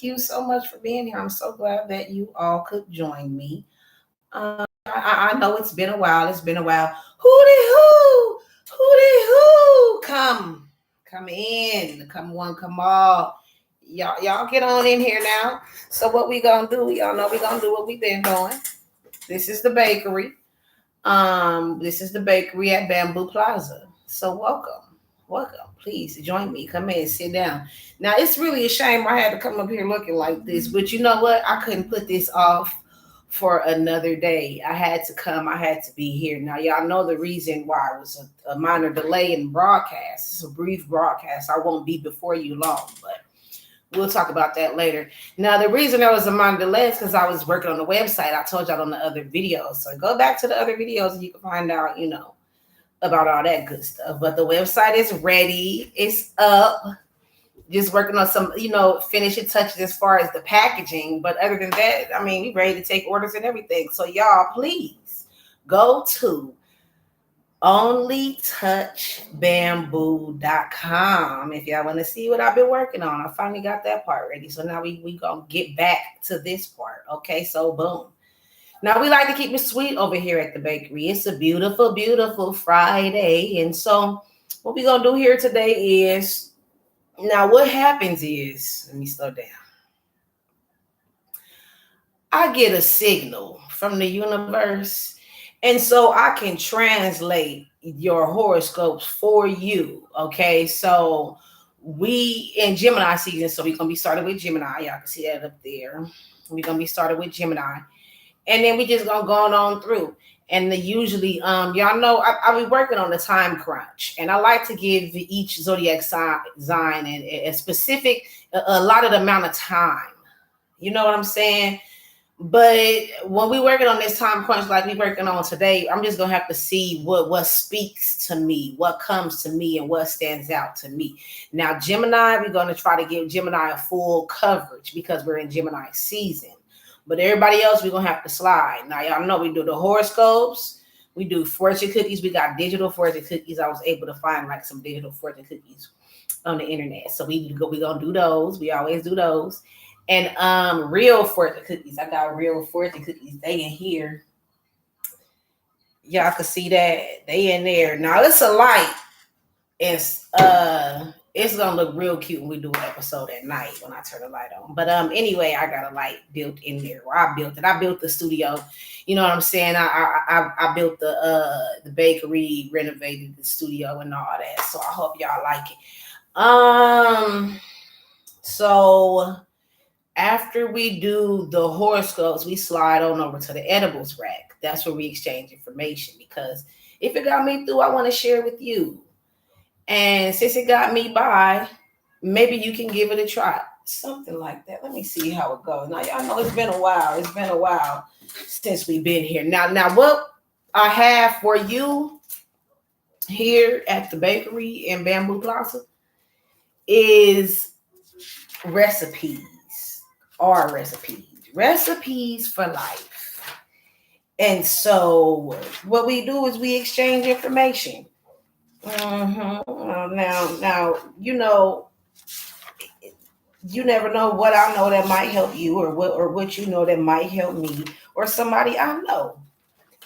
thank you so much for being here. I'm so glad that you all could join me. I know it's been a while. It's been a while. Hootie hoo, hootie hoo. Come in. Come one, come all. Y'all get on in here now. So what we gonna do? Y'all know we gonna do what we been doing. This is the bakery. This is the bakery at Bamboo Plaza. So welcome. Please join me. Come in, sit down. Now it's really a shame I had to come up here looking like this, but you know what? I couldn't put this off for another day. I had to come. I had to be here. Now y'all know the reason why it was a minor delay in broadcast. It's a brief broadcast. I won't be before you long, but we'll talk about that later. Now, the reason there was a minor delay is because I was working on the website. I told y'all on the other videos. So go back to the other videos and you can find out, about all that good stuff. But the website is ready. It's up. Just working on some, finishing touches as far as the packaging. But other than that, I mean, we ready to take orders and everything. So y'all, please go to onlytouchbamboo.com if y'all want to see what I've been working on. I finally got that part ready. So now we gonna get back to this part. Okay, so boom. Now we like to keep it sweet over here at the bakery. It's a beautiful, beautiful Friday. And so what we gonna do here today is, now what happens is, let me slow down. I get a signal from the universe, and so I can translate your horoscopes for you. Okay, so we in Gemini season, so we're gonna be started with Gemini. Y'all can see that up there. We're gonna be started with Gemini, and then we just gonna go on through. And usually, y'all know I be working on the time crunch, and I like to give each zodiac sign and a specific, allotted amount of time. You know what I'm saying? But when we working on this time crunch like we working on today, I'm just gonna have to see what speaks to me, what comes to me, and what stands out to me. Now, Gemini, we're gonna try to give Gemini a full coverage because we're in Gemini season. But everybody else, we're gonna have to slide. Now, y'all know we do the horoscopes, we do fortune cookies. We got digital fortune cookies. I was able to find like some digital fortune cookies on the internet, so we gonna do those. We always do those. And real fortune cookies. I got real fortune cookies. They in here. Y'all can see that. They in there. Now it's a light. It's gonna look real cute when we do an episode at night when I turn the light on. But anyway, I got a light built in there. Or I built it. I built the studio. You know what I'm saying? I built the bakery, renovated the studio and all that. So I hope y'all like it. So after we do the horoscopes, we slide on over to the edibles rack. That's where we exchange information, because if it got me through, I want to share with you. And since it got me by, maybe you can give it a try. Something like that. Let me see how it goes. Now, y'all know it's been a while. It's been a while since we've been here. Now what I have for you here at the bakery in Bamboo Plaza is recipes. Our recipes for life. And so what we do is we exchange information. Now, you never know what I know that might help you, or what you know that might help me, or somebody I know.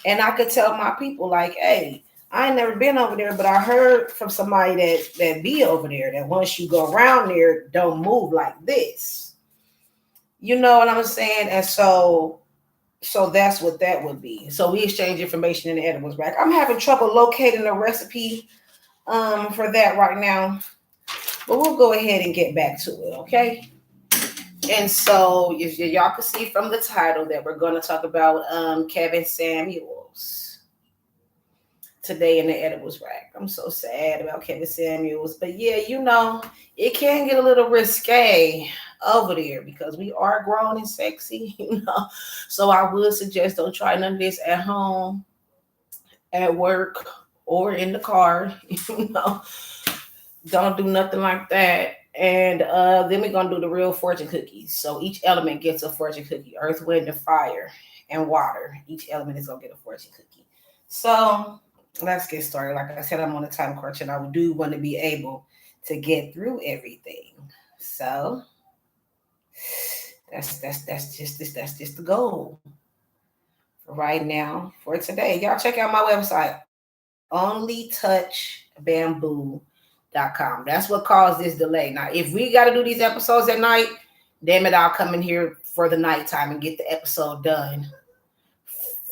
And I could tell my people like, hey, I ain't never been over there, but I heard from somebody that be over there that once you go around there, don't move like this. You know what I'm saying? And so that's what that would be. So we exchange information in the edibles rack. I'm having trouble locating a recipe for that right now, but we'll go ahead and get back to it, okay? And so y'all can see from the title that we're going to talk about Kevin Samuels today in the edibles rack. I'm so sad about Kevin Samuels, but yeah, it can get a little risque over there because we are grown and sexy, So I would suggest don't try none of this at home, at work, or in the car. Don't do nothing like that. And then we're gonna do the real fortune cookies. So each element gets a fortune cookie: earth, wind, and fire, and water. Each element is gonna get a fortune cookie. So let's get started. Like I said, I'm on a time crunch, and I do want to be able to get through everything. So That's just the goal for right now for today. Y'all check out my website, onlytouchbamboo.com. That's what caused this delay. Now, if we got to do these episodes at night, damn it, I'll come in here for the nighttime and get the episode done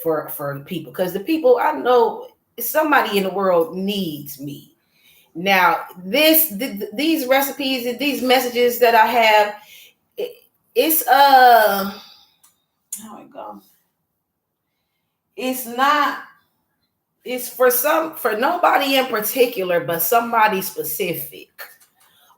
for the people, because the people, I know somebody in the world needs me. Now, these recipes and these messages that I have, it's how it go. It's not. It's for nobody in particular, but somebody specific.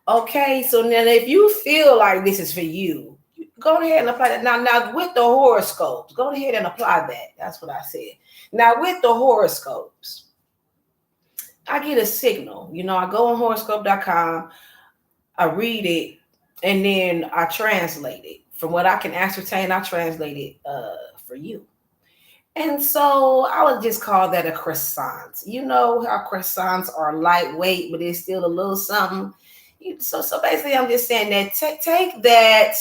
Okay, so then if you feel like this is for you, go ahead and apply that. Now with the horoscopes, go ahead and apply that. That's what I said. Now with the horoscopes, I get a signal. I go on horoscope.com, I read it, and then I translate it. From what I can ascertain, I translate it for you. And so I would just call that a croissant. You know how croissants are lightweight, but it's still a little something. So basically, I'm just saying that take that.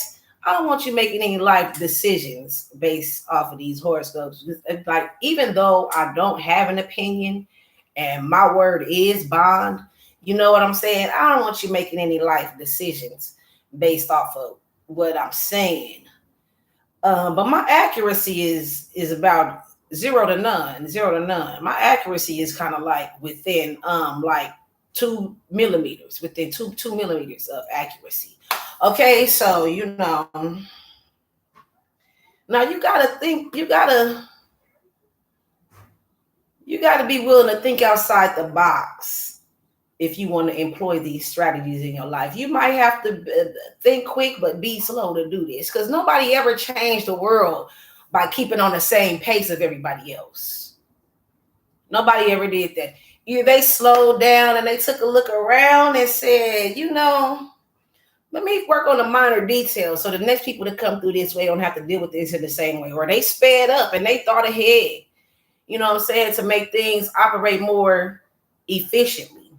I don't want you making any life decisions based off of these horoscopes. Like, even though I don't have an opinion and my word is bond, you know what I'm saying? I don't want you making any life decisions based off of what I'm saying. But my accuracy is about zero to none, zero to none. My accuracy is kind of like within like 2 millimeters, within two millimeters of accuracy. Okay, so now you gotta be willing to think outside the box if you want to employ these strategies in your life. You might have to think quick, but be slow to do this, because nobody ever changed the world by keeping on the same pace of everybody else. Nobody ever did that. They slowed down and they took a look around and said, let me work on the minor details so the next people that come through this way don't have to deal with this in the same way. Or they sped up and they thought ahead, you know what I'm saying, to make things operate more efficiently.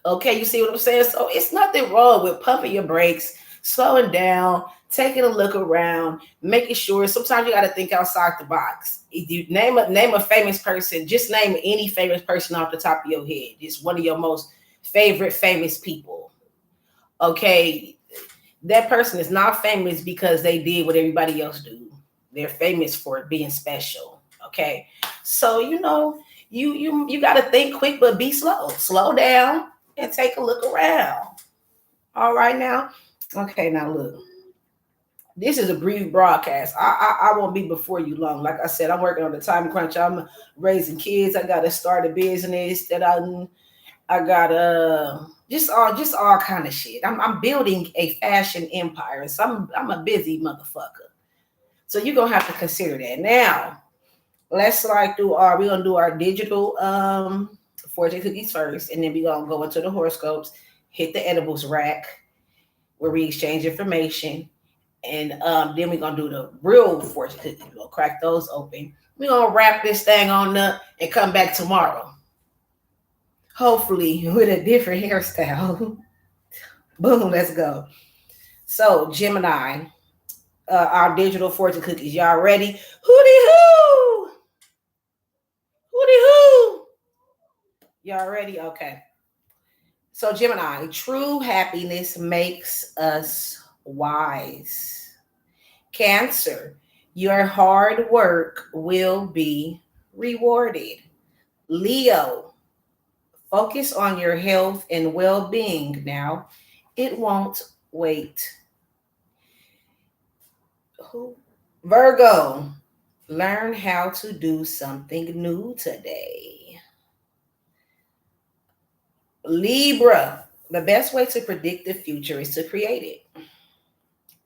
Okay, you see what I'm saying? So it's nothing wrong with pumping your brakes, slowing down, taking a look around, making sure. Sometimes you got to think outside the box. If you name a famous person, just name any famous person off the top of your head. Just one of your most favorite famous people. Okay, that person is not famous because they did what everybody else do. They're famous for being special. Okay, so you got to think quick, but be slow. Slow down and take a look around. All right now. Okay, now look. This is a brief broadcast. I won't be before you long. Like I said, I'm working on the time crunch. I'm raising kids. I got to start a business that I got just all kind of shit. I'm building a fashion empire. So I'm a busy motherfucker. So you're gonna have to consider that. Now, let's we're gonna do our digital fortune cookies first, and then we're gonna go into the horoscopes, hit the edibles rack where we exchange information. And then we're gonna do the real fortune cookies. We're gonna crack those open. We're gonna wrap this thing on up and come back tomorrow. Hopefully with a different hairstyle. Boom, let's go. So Gemini, our digital fortune cookies. Y'all ready? Hootie hoo! Hootie hoo! Y'all ready? Okay. So Gemini, true happiness makes us wise. Cancer, your hard work will be rewarded. Leo, focus on your health and well-being now. It won't wait. Virgo, learn how to do something new today. Libra, the best way to predict the future is to create it.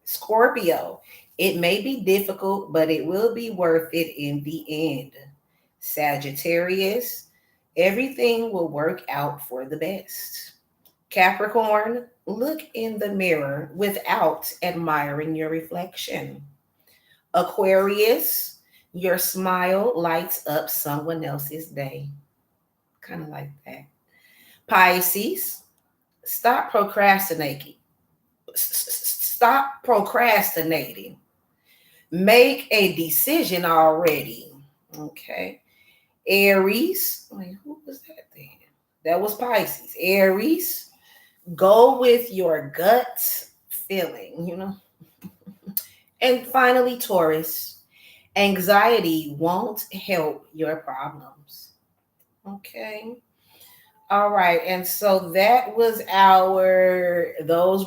Scorpio, it may be difficult, but it will be worth it in the end. Sagittarius, everything will work out for the best. Capricorn, look in the mirror without admiring your reflection. Aquarius, your smile lights up someone else's day. Kind of like that. Pisces, stop procrastinating. Stop procrastinating. Make a decision already. Okay. Aries. Wait, who was that then? That was Pisces. Aries. Go with your gut feeling, And finally, Taurus. Anxiety won't help your problems. Okay. All right. And so those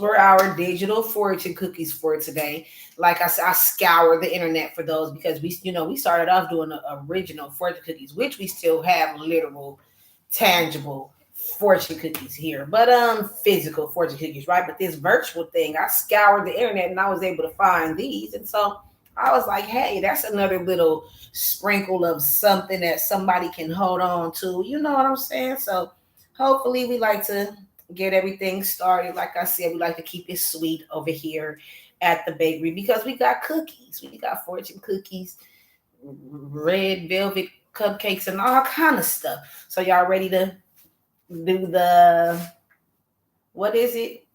were our digital fortune cookies for today. Like I said, I scoured the internet for those because we started off doing the original fortune cookies, which we still have literal, tangible fortune cookies here, but physical fortune cookies, right? But this virtual thing, I scoured the internet and I was able to find these. And so I was like, hey, that's another little sprinkle of something that somebody can hold on to. You know what I'm saying? So hopefully we like to get everything started. Like I said, we like to keep it sweet over here at the bakery because we got cookies. We got fortune cookies, red velvet cupcakes, and all kind of stuff. So y'all ready to do the, what is it?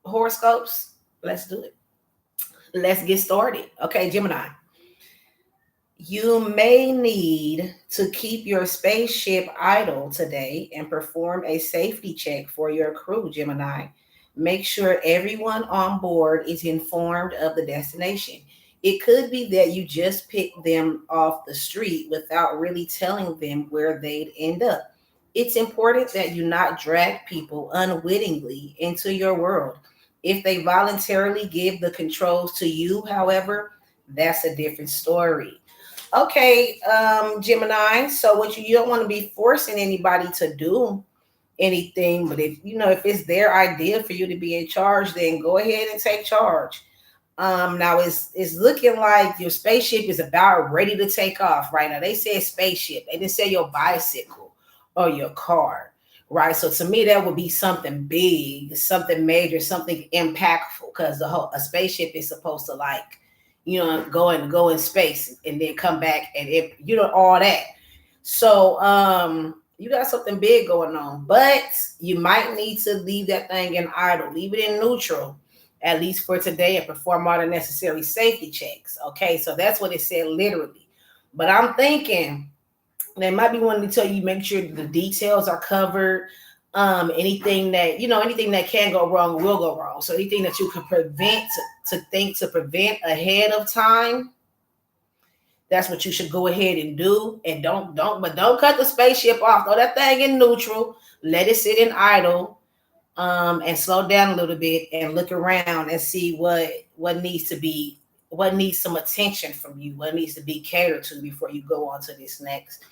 Horoscopes? Let's do it. Let's get started. Okay, Gemini. You may need to keep your spaceship idle today and perform a safety check for your crew, Gemini. Make sure everyone on board is informed of the destination. It could be that you just picked them off the street without really telling them where they'd end up. It's important that you not drag people unwittingly into your world. If they voluntarily give the controls to you, however, that's a different story. Okay, Gemini. So what you don't want to be forcing anybody to do anything, but if it's their idea for you to be in charge, then go ahead and take charge. Now it's looking like your spaceship is about ready to take off right now. They said spaceship. They didn't say your bicycle or your car, right? So to me, that would be something big, something major, something impactful, because a spaceship is supposed to go in space and then come back and all that. So you got something big going on, but you might need to leave that thing in idle, leave it in neutral, at least for today, and perform all the necessary safety checks. Okay, so that's what it said literally. But I'm thinking they might be wanting to tell you, make sure the details are covered. Anything that can go wrong will go wrong. So anything that you can prevent ahead of time, that's what you should go ahead and do. And don't cut the spaceship off. Throw that thing in neutral. Let it sit in idle. And slow down a little bit and look around and see what needs some attention from you, what needs to be catered to before you go on to this next.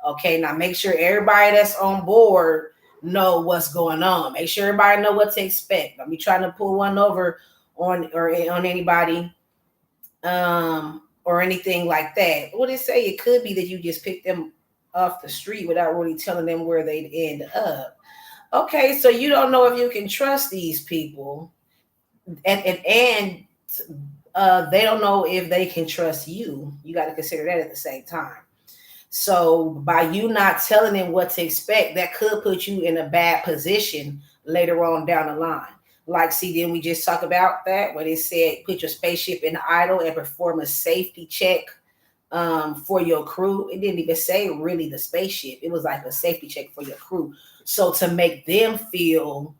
Okay, now make sure everybody that's on board know what's going on. Make sure everybody know what to expect. Don't be trying to pull one over on anybody or anything like that. What it say? It could be that you just picked them off the street without really telling them where they'd end up. Okay, so you don't know if you can trust these people, and they don't know if they can trust you. You got to consider that at the same time. So by you not telling them what to expect, that could put you in a bad position later on down the line. Like, see, didn't we just talk about that when it said put your spaceship in idle and perform a safety check for your crew? It didn't even say really the spaceship. It was like a safety check for your crew. So to make them feel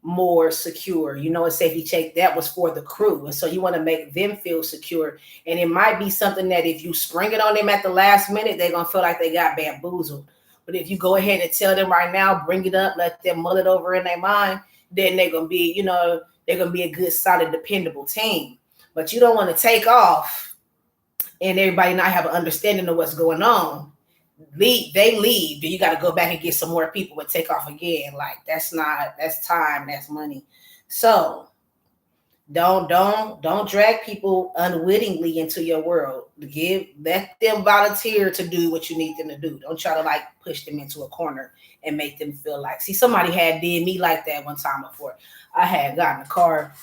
more secure, a safety check that was for the crew. And so you want to make them feel secure. And it might be something that if you spring it on them at the last minute, they're going to feel like they got bamboozled. But if you go ahead and tell them right now, bring it up, let them mull it over in their mind, then they're going to be, they're going to be a good, solid, dependable team. But you don't want to take off and everybody not have an understanding of what's going on. They leave, then you got to go back and get some more people and take off again. Like that's time, that's money. So don't drag people unwittingly into your world. Let them volunteer to do what you need them to do. Don't try to push them into a corner and make them feel like, see, somebody had did me like that one time before. I had gotten a car,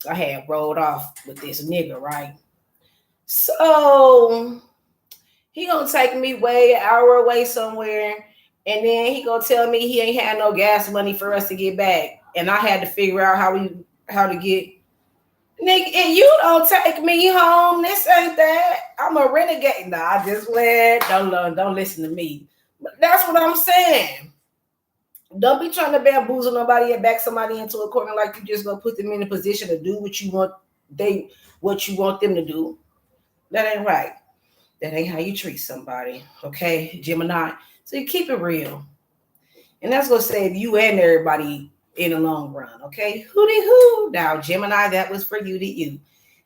I had rolled off with this nigga, right? So he gonna take me an hour away somewhere, and then he gonna tell me he ain't had no gas money for us to get back, and I had to figure out how to get nigga, and you don't take me home. This ain't that. I'm a renegade. Nah, I just went. Don't listen to me. But that's what I'm saying. Don't be trying to bamboozle nobody and back somebody into a corner like you just gonna put them in a position to do what you want them to do. That ain't right. That ain't how you treat somebody. Okay, Gemini. So you keep it real. And that's gonna save you and everybody in the long run. Okay. Hooty hoo. Now, Gemini, that was for you to you.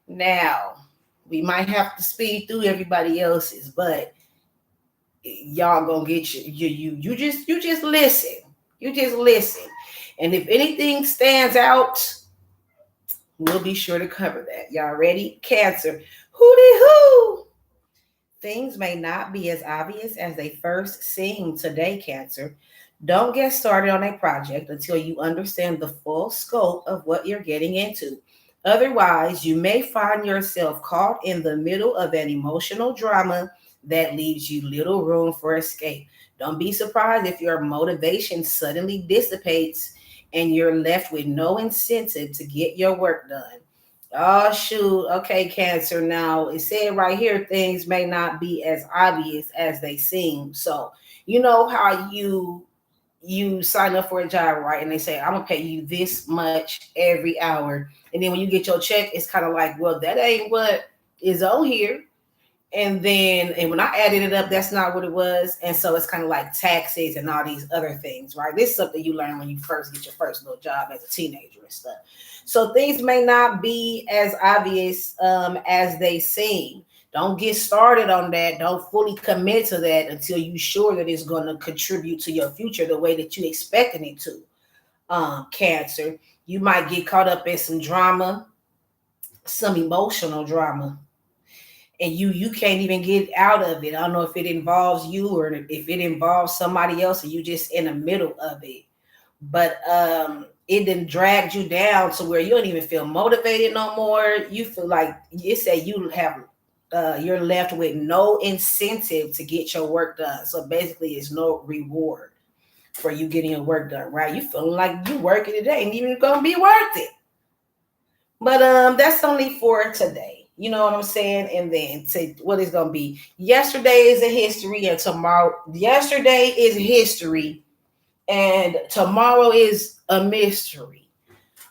Now, we might have to speed through everybody else's, but y'all gonna get you just listen. You just listen. And if anything stands out, we'll be sure to cover that. Y'all ready? Cancer. Hooty hoo. Things may not be as obvious as they first seem today, Cancer. Don't get started on a project until you understand the full scope of what you're getting into. Otherwise, you may find yourself caught in the middle of an emotional drama that leaves you little room for escape. Don't be surprised if your motivation suddenly dissipates and you're left with no incentive to get your work done. Oh shoot. Okay, Cancer. Now it said right here things may not be as obvious as they seem. So you know how you sign up for a job, right? And they say, I'm gonna pay you this much every hour. And then when you get your check, it's kind of like, well, that ain't what is on here. And when I added it up, that's not what it was. And so it's kind of like taxes and all these other things, right? This is something you learn when you first get your first little job as a teenager and stuff. So things may not be as obvious as they seem. Don't get started on that. Don't fully commit to that until you're sure that it's going to contribute to your future the way that you expecting it to. Cancer, you might get caught up in some drama, some emotional drama, and you can't even get out of it. I don't know if it involves you or if it involves somebody else and you just in the middle of it. But it then dragged you down to where you don't even feel motivated no more. You feel like you say you have you're left with no incentive to get your work done. So basically it's no reward for you getting your work done, right? You feeling like you working today ain't even gonna be worth it. But that's only for today. You know what I'm saying? And then to what is gonna be. Yesterday is a history, and tomorrow yesterday is history, and tomorrow is a mystery.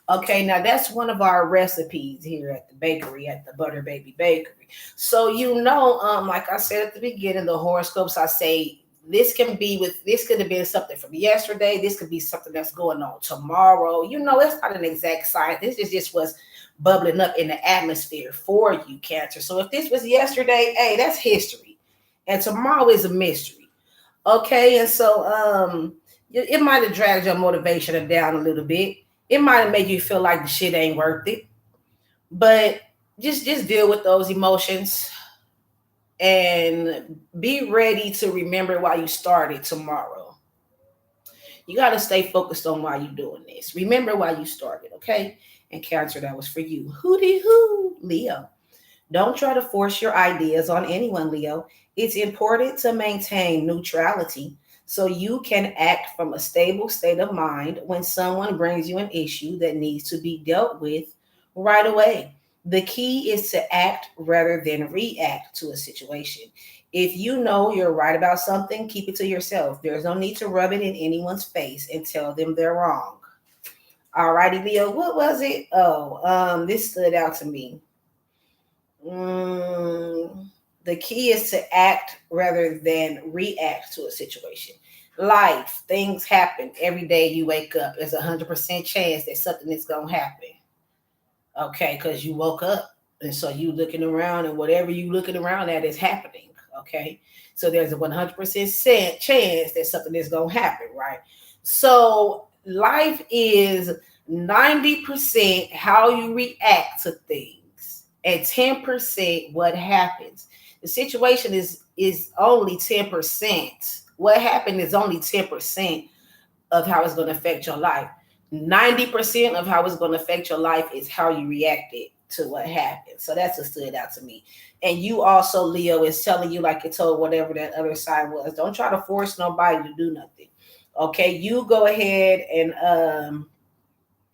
Okay, now that's one of our recipes here at the bakery, at the Butter Baby Bakery. So like I said at the beginning, the horoscopes I say this could have been something from yesterday. This could be something that's going on tomorrow. It's not an exact science. This is just what's bubbling up in the atmosphere for you, Cancer. So if this was yesterday, hey, that's history, and tomorrow is a mystery. Okay, and so it might have dragged your motivation down a little bit. It might have made you feel like the shit ain't worth it. But just deal with those emotions and be ready to remember why you started tomorrow. You got to stay focused on why you're doing this. Remember why you started, okay? And Cancer, that was for you. Hooty hoo, Leo. Don't try to force your ideas on anyone, Leo. It's important to maintain neutrality so you can act from a stable state of mind when someone brings you an issue that needs to be dealt with right away. The key is to act rather than react to a situation. If you know you're right about something, keep it to yourself. There's no need to rub it in anyone's face and tell them they're wrong. Alrighty, Leo, what was it? Oh, this stood out to me. The key is to act rather than react to a situation. Life, things happen every day you wake up. There's 100% chance that something is going to happen. Okay, because you woke up. And so you looking around and whatever you looking around at is happening. Okay, so there's a 100% chance that something is going to happen, right? So life is 90% how you react to things and 10% what happens. The situation is only 10%. What happened is only 10% of how it's going to affect your life. 90% of how it's going to affect your life is how you reacted to what happened. So that's what stood out to me. And you also, Leo, is telling you, like it told whatever that other side was, don't try to force nobody to do nothing. Okay, you go ahead and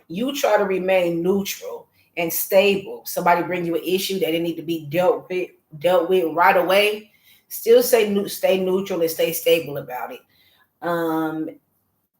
You try to remain neutral and stable. Somebody bring you an issue that it need to be dealt with right away. Still stay neutral and stay stable about it. Um,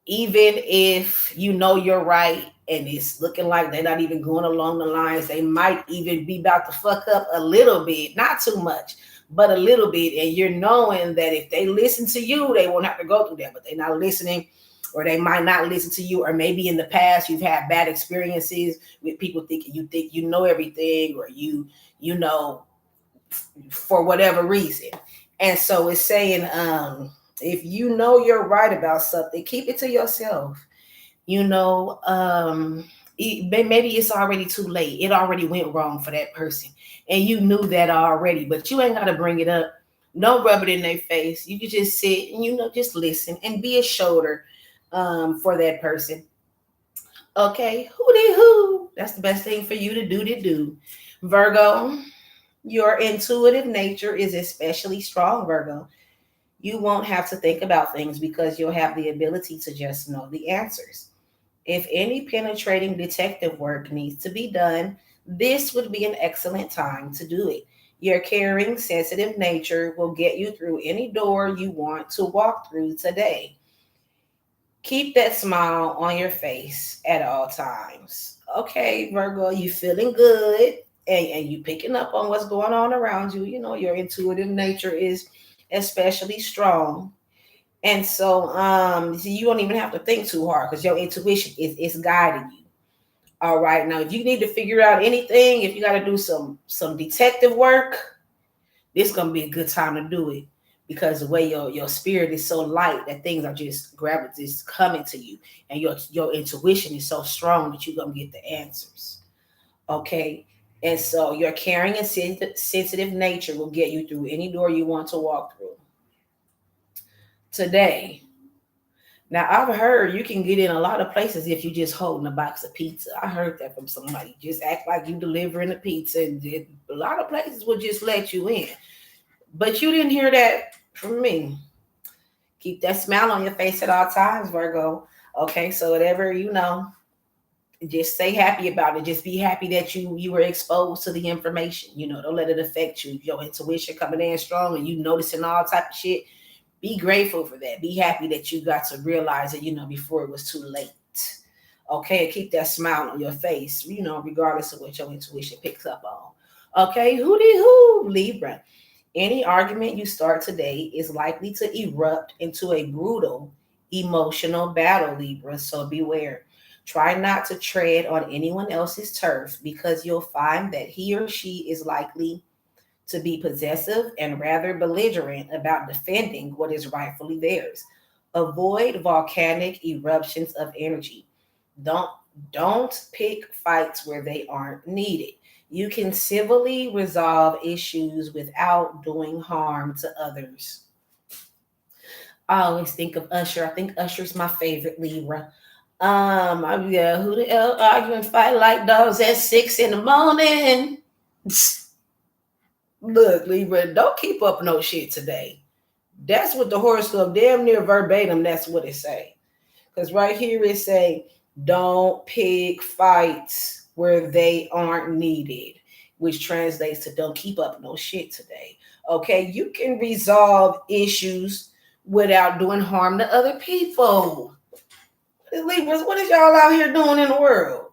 Even if you know you're right and it's looking like they're not even going along the lines, they might even be about to fuck up a little bit, not too much, but a little bit. And you're knowing that if they listen to you, they won't have to go through that, but they're not listening, or they might not listen to you, or maybe in the past you've had bad experiences with people thinking you think you know everything, or you know, for whatever reason. And so it's saying, if you know you're right about something, keep it to yourself. You know, maybe it's already too late. It already went wrong for that person. And you knew that already, but you ain't got to bring it up. Don't rub it in their face. You can just sit and, just listen and be a shoulder for that person. Okay, hooty hoo. That's the best thing for you to do. Virgo, your intuitive nature is especially strong, Virgo. You won't have to think about things because you'll have the ability to just know the answers. If any penetrating detective work needs to be done, this would be an excellent time to do it. Your caring, sensitive nature will get you through any door you want to walk through today. Keep that smile on your face at all times. Okay, Virgo, you feeling good, and you picking up on what's going on around you. You know, your intuitive nature is especially strong. And so see, you don't even have to think too hard because your intuition is guiding you. All right. Now, if you need to figure out anything, if you got to do some detective work, this is gonna be a good time to do it, because the way your spirit is so light that things are just just coming to you, and your intuition is so strong that you're gonna get the answers. Okay. And so your caring and sensitive nature will get you through any door you want to walk through today. Now, I've heard you can get in a lot of places if you just holding a box of pizza. I heard that from somebody. Just act like you delivering a pizza, and a lot of places will just let you in. But you didn't hear that from me. Keep that smile on your face at all times, Virgo. Okay, so whatever just stay happy about it. Just be happy that you were exposed to the information. Don't let it affect you. Your intuition coming in strong and you noticing all type of shit. Be grateful for that. Be happy that you got to realize it, before it was too late. Okay, and keep that smile on your face, regardless of what your intuition picks up on. Okay, hooty hoo, Libra. Any argument you start today is likely to erupt into a brutal emotional battle, Libra, so beware. Try not to tread on anyone else's turf, because you'll find that he or she is likely to be possessive and rather belligerent about defending what is rightfully theirs. Avoid volcanic eruptions of energy. Don't don't pick fights where they aren't needed. You can civilly resolve issues without doing harm to others. I always think of Usher. I think Usher's my favorite Libra. Yeah, who the hell arguing, fight like dogs at 6 in the morning? Look, Libra, don't keep up no shit today. That's what the horoscope, damn near verbatim, that's what it say. Because right here it say, don't pick fights where they aren't needed, which translates to don't keep up no shit today. Okay, you can resolve issues without doing harm to other people. Libras, what is y'all out here doing in the world?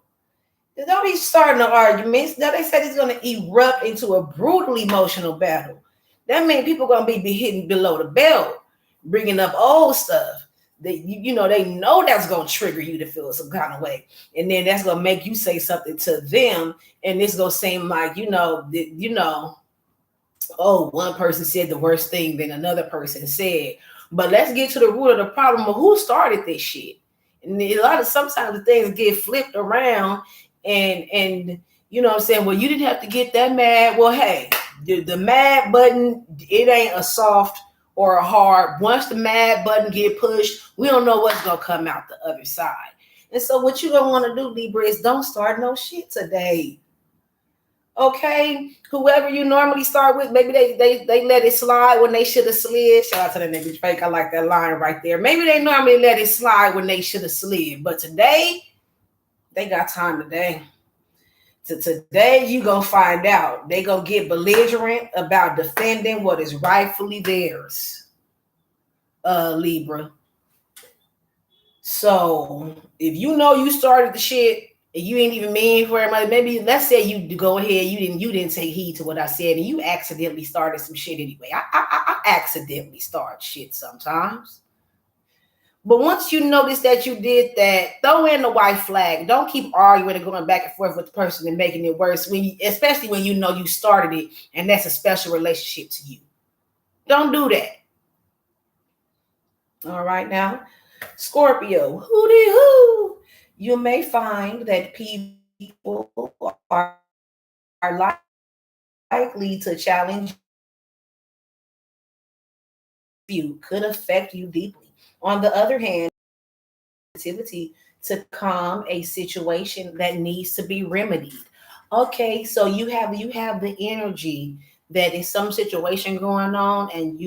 Don't be starting the arguments. Now they said it's going to erupt into a brutal emotional battle. That means people going to be hitting below the belt, bringing up old stuff. They know that's going to trigger you to feel some kind of way. And then that's going to make you say something to them. And it's going to seem like, oh, one person said the worst thing than another person said. But let's get to the root of the problem of who started this shit. And sometimes the things get flipped around, and you know what I'm saying? Well, you didn't have to get that mad. Well, hey, the mad button, it ain't a soft or a hard. Once the mad button get pushed, we don't know what's going to come out the other side. And so what you don't want to do, Libra, is don't start no shit today. Okay, whoever you normally start with, maybe they let it slide when they should have slid. Shout out to that nigga fake. I like that line right there. Maybe they normally let it slide when they should have slid, but today They got time today. Today you gonna find out. They gonna get belligerent about defending what is rightfully theirs. Libra. So if you know you started the shit and you ain't even mean for it, maybe let's say you go ahead, you didn't take heed to what I said, and you accidentally started some shit anyway. I accidentally start shit sometimes. But once you notice that you did that, throw in the white flag. Don't keep arguing and going back and forth with the person and making it worse. Especially when you know you started it and that's a special relationship to you. Don't do that. All right, now, Scorpio, hooty hoo. You may find that people are likely to challenge you, could affect you deeply. On the other hand, activity to calm a situation that needs to be remedied. Okay, so you have the energy that is some situation going on, and you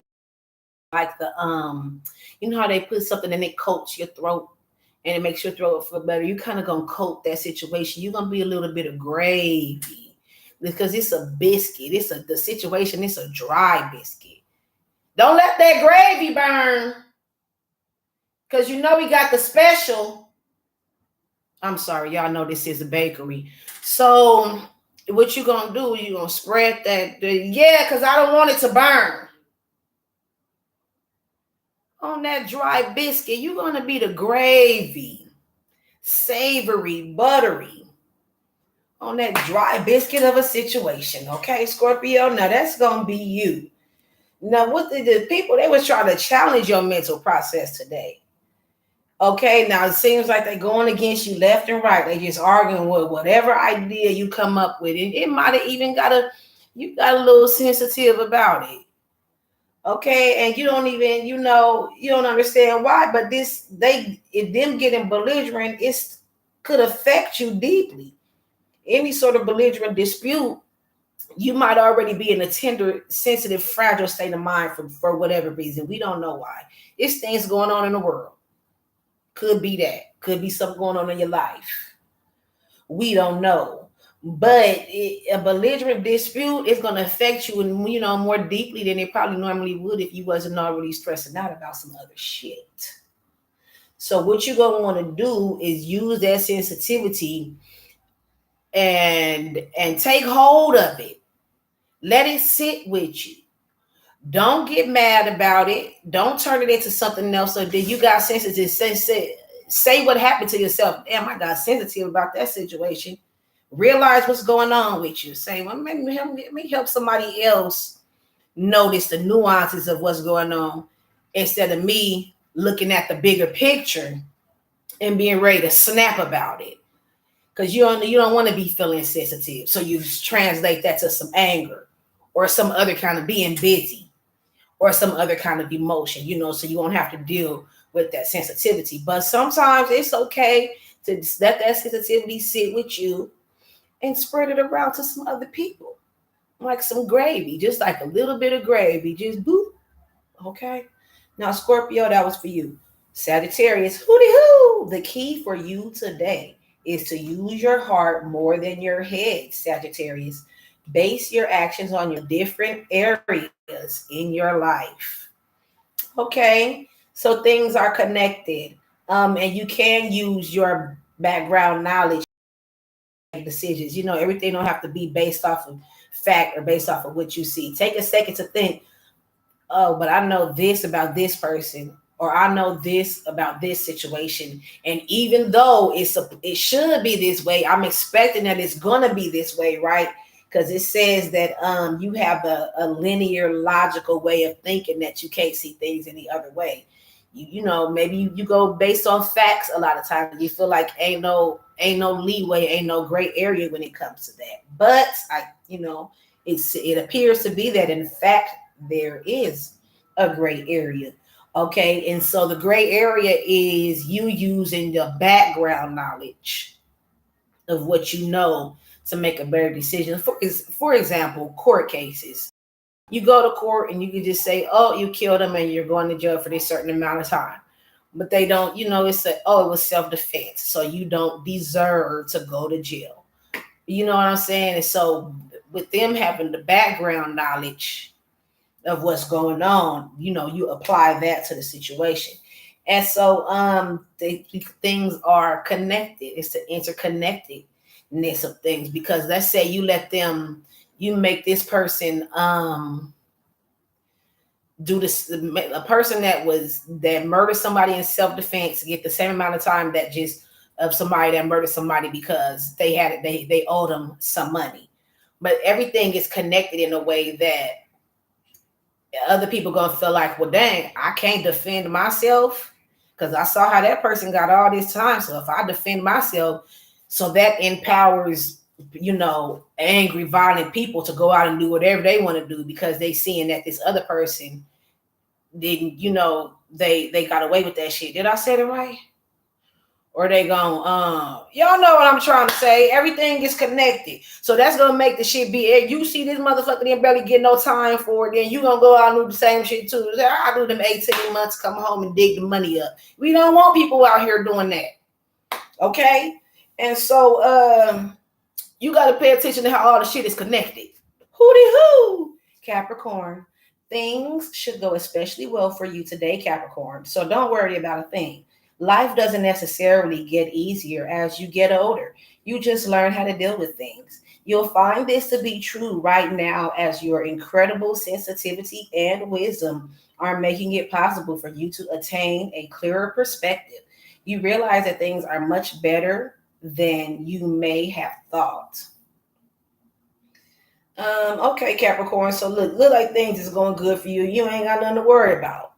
like you know how they put something and it coats your throat and it makes your throat feel better. You kind of gonna coat that situation. You're gonna be a little bit of gravy because it's a biscuit. The situation. It's a dry biscuit. Don't let that gravy burn because you know we got the special. I'm sorry, y'all know this is a bakery. So what you gonna do? You gonna spread that? Yeah, because I don't want it to burn. On that dry biscuit, you're gonna be the gravy, savory, buttery. On that dry biscuit of a situation, okay, Scorpio. Now that's gonna be you. Now, what the people they was trying to challenge your mental process today. Okay, now it seems like they're going against you left and right. They just arguing with whatever idea you come up with. And it might have even you got a little sensitive about it. Okay, and you don't even, you don't understand why, but if them getting belligerent, could affect you deeply. Any sort of belligerent dispute, you might already be in a tender, sensitive, fragile state of mind for whatever reason. We don't know why. It's things going on in the world. Could be that. Could be something going on in your life. We don't know. But a belligerent dispute is going to affect you, and more deeply than it probably normally would if you wasn't already stressing out about some other shit. So what you're going to want to do is use that sensitivity and take hold of it. Let it sit with you. Don't get mad about it. Don't turn it into something else. So then you got sensitive. Say what happened to yourself. Damn, I got sensitive about that situation. Realize what's going on with you. Say, well, let me help somebody else notice the nuances of what's going on instead of me looking at the bigger picture and being ready to snap about it. Because you don't want to be feeling sensitive. So you translate that to some anger or some other kind of being busy or some other kind of emotion, so you won't have to deal with that sensitivity. But sometimes it's okay to let that sensitivity sit with you and spread it around to some other people. Like some gravy, just like a little bit of gravy, just boop. Okay. Now, Scorpio, that was for you. Sagittarius, hooty hoo. The key for you today is to use your heart more than your head, Sagittarius. Base your actions on your different areas in your life. Okay. So things are connected. And you can use your background knowledge decisions. Everything don't have to be based off of fact or based off of what you see. Take a second to think, oh, but I know this about this person, or I know this about this situation. And even though it should be this way, I'm expecting that it's gonna be this way, right? Because it says that you have a linear, logical way of thinking that you can't see things any other way. Maybe you go based on facts a lot of times. You feel like ain't no leeway, ain't no gray area when it comes to that. But it appears to be that in fact there is a gray area. Okay, and so the gray area is you using your background knowledge of what you know to make a better decision. For example, court cases. You go to court and you can just say, oh, you killed him and you're going to jail for this certain amount of time. but they don't, it's it was self-defense, so you don't deserve to go to jail. You know what I'm saying? And so with them having the background knowledge of what's going on, you apply that to the situation. And so things are connected. It's the interconnectedness of things, because let's say you make this person do this, a person that murdered somebody in self-defense get the same amount of time that just of somebody that murdered somebody because they owed them some money. But everything is connected in a way that other people gonna feel like, well, dang, I can't defend myself because I saw how that person got all this time. So if I defend myself, so that empowers, angry, violent people to go out and do whatever they want to do because they seeing that this other person didn't, they got away with that shit. Did I say it right? Or they going, y'all know what I'm trying to say. Everything is connected. So that's going to make the shit be, if you see this motherfucker didn't barely get no time for it, then you going to go out and do the same shit too. I do them 18 months, come home and dig the money up. We don't want people out here doing that. Okay? And so you got to pay attention to how all the shit is connected. Hootie hoo, Capricorn. Things should go especially well for you today, Capricorn. So don't worry about a thing. Life doesn't necessarily get easier as you get older. You just learn how to deal with things. You'll find this to be true right now as your incredible sensitivity and wisdom are making it possible for you to attain a clearer perspective. You realize that things are much better than you may have thought. Okay, Capricorn. So look like things is going good for you. You ain't got nothing to worry about.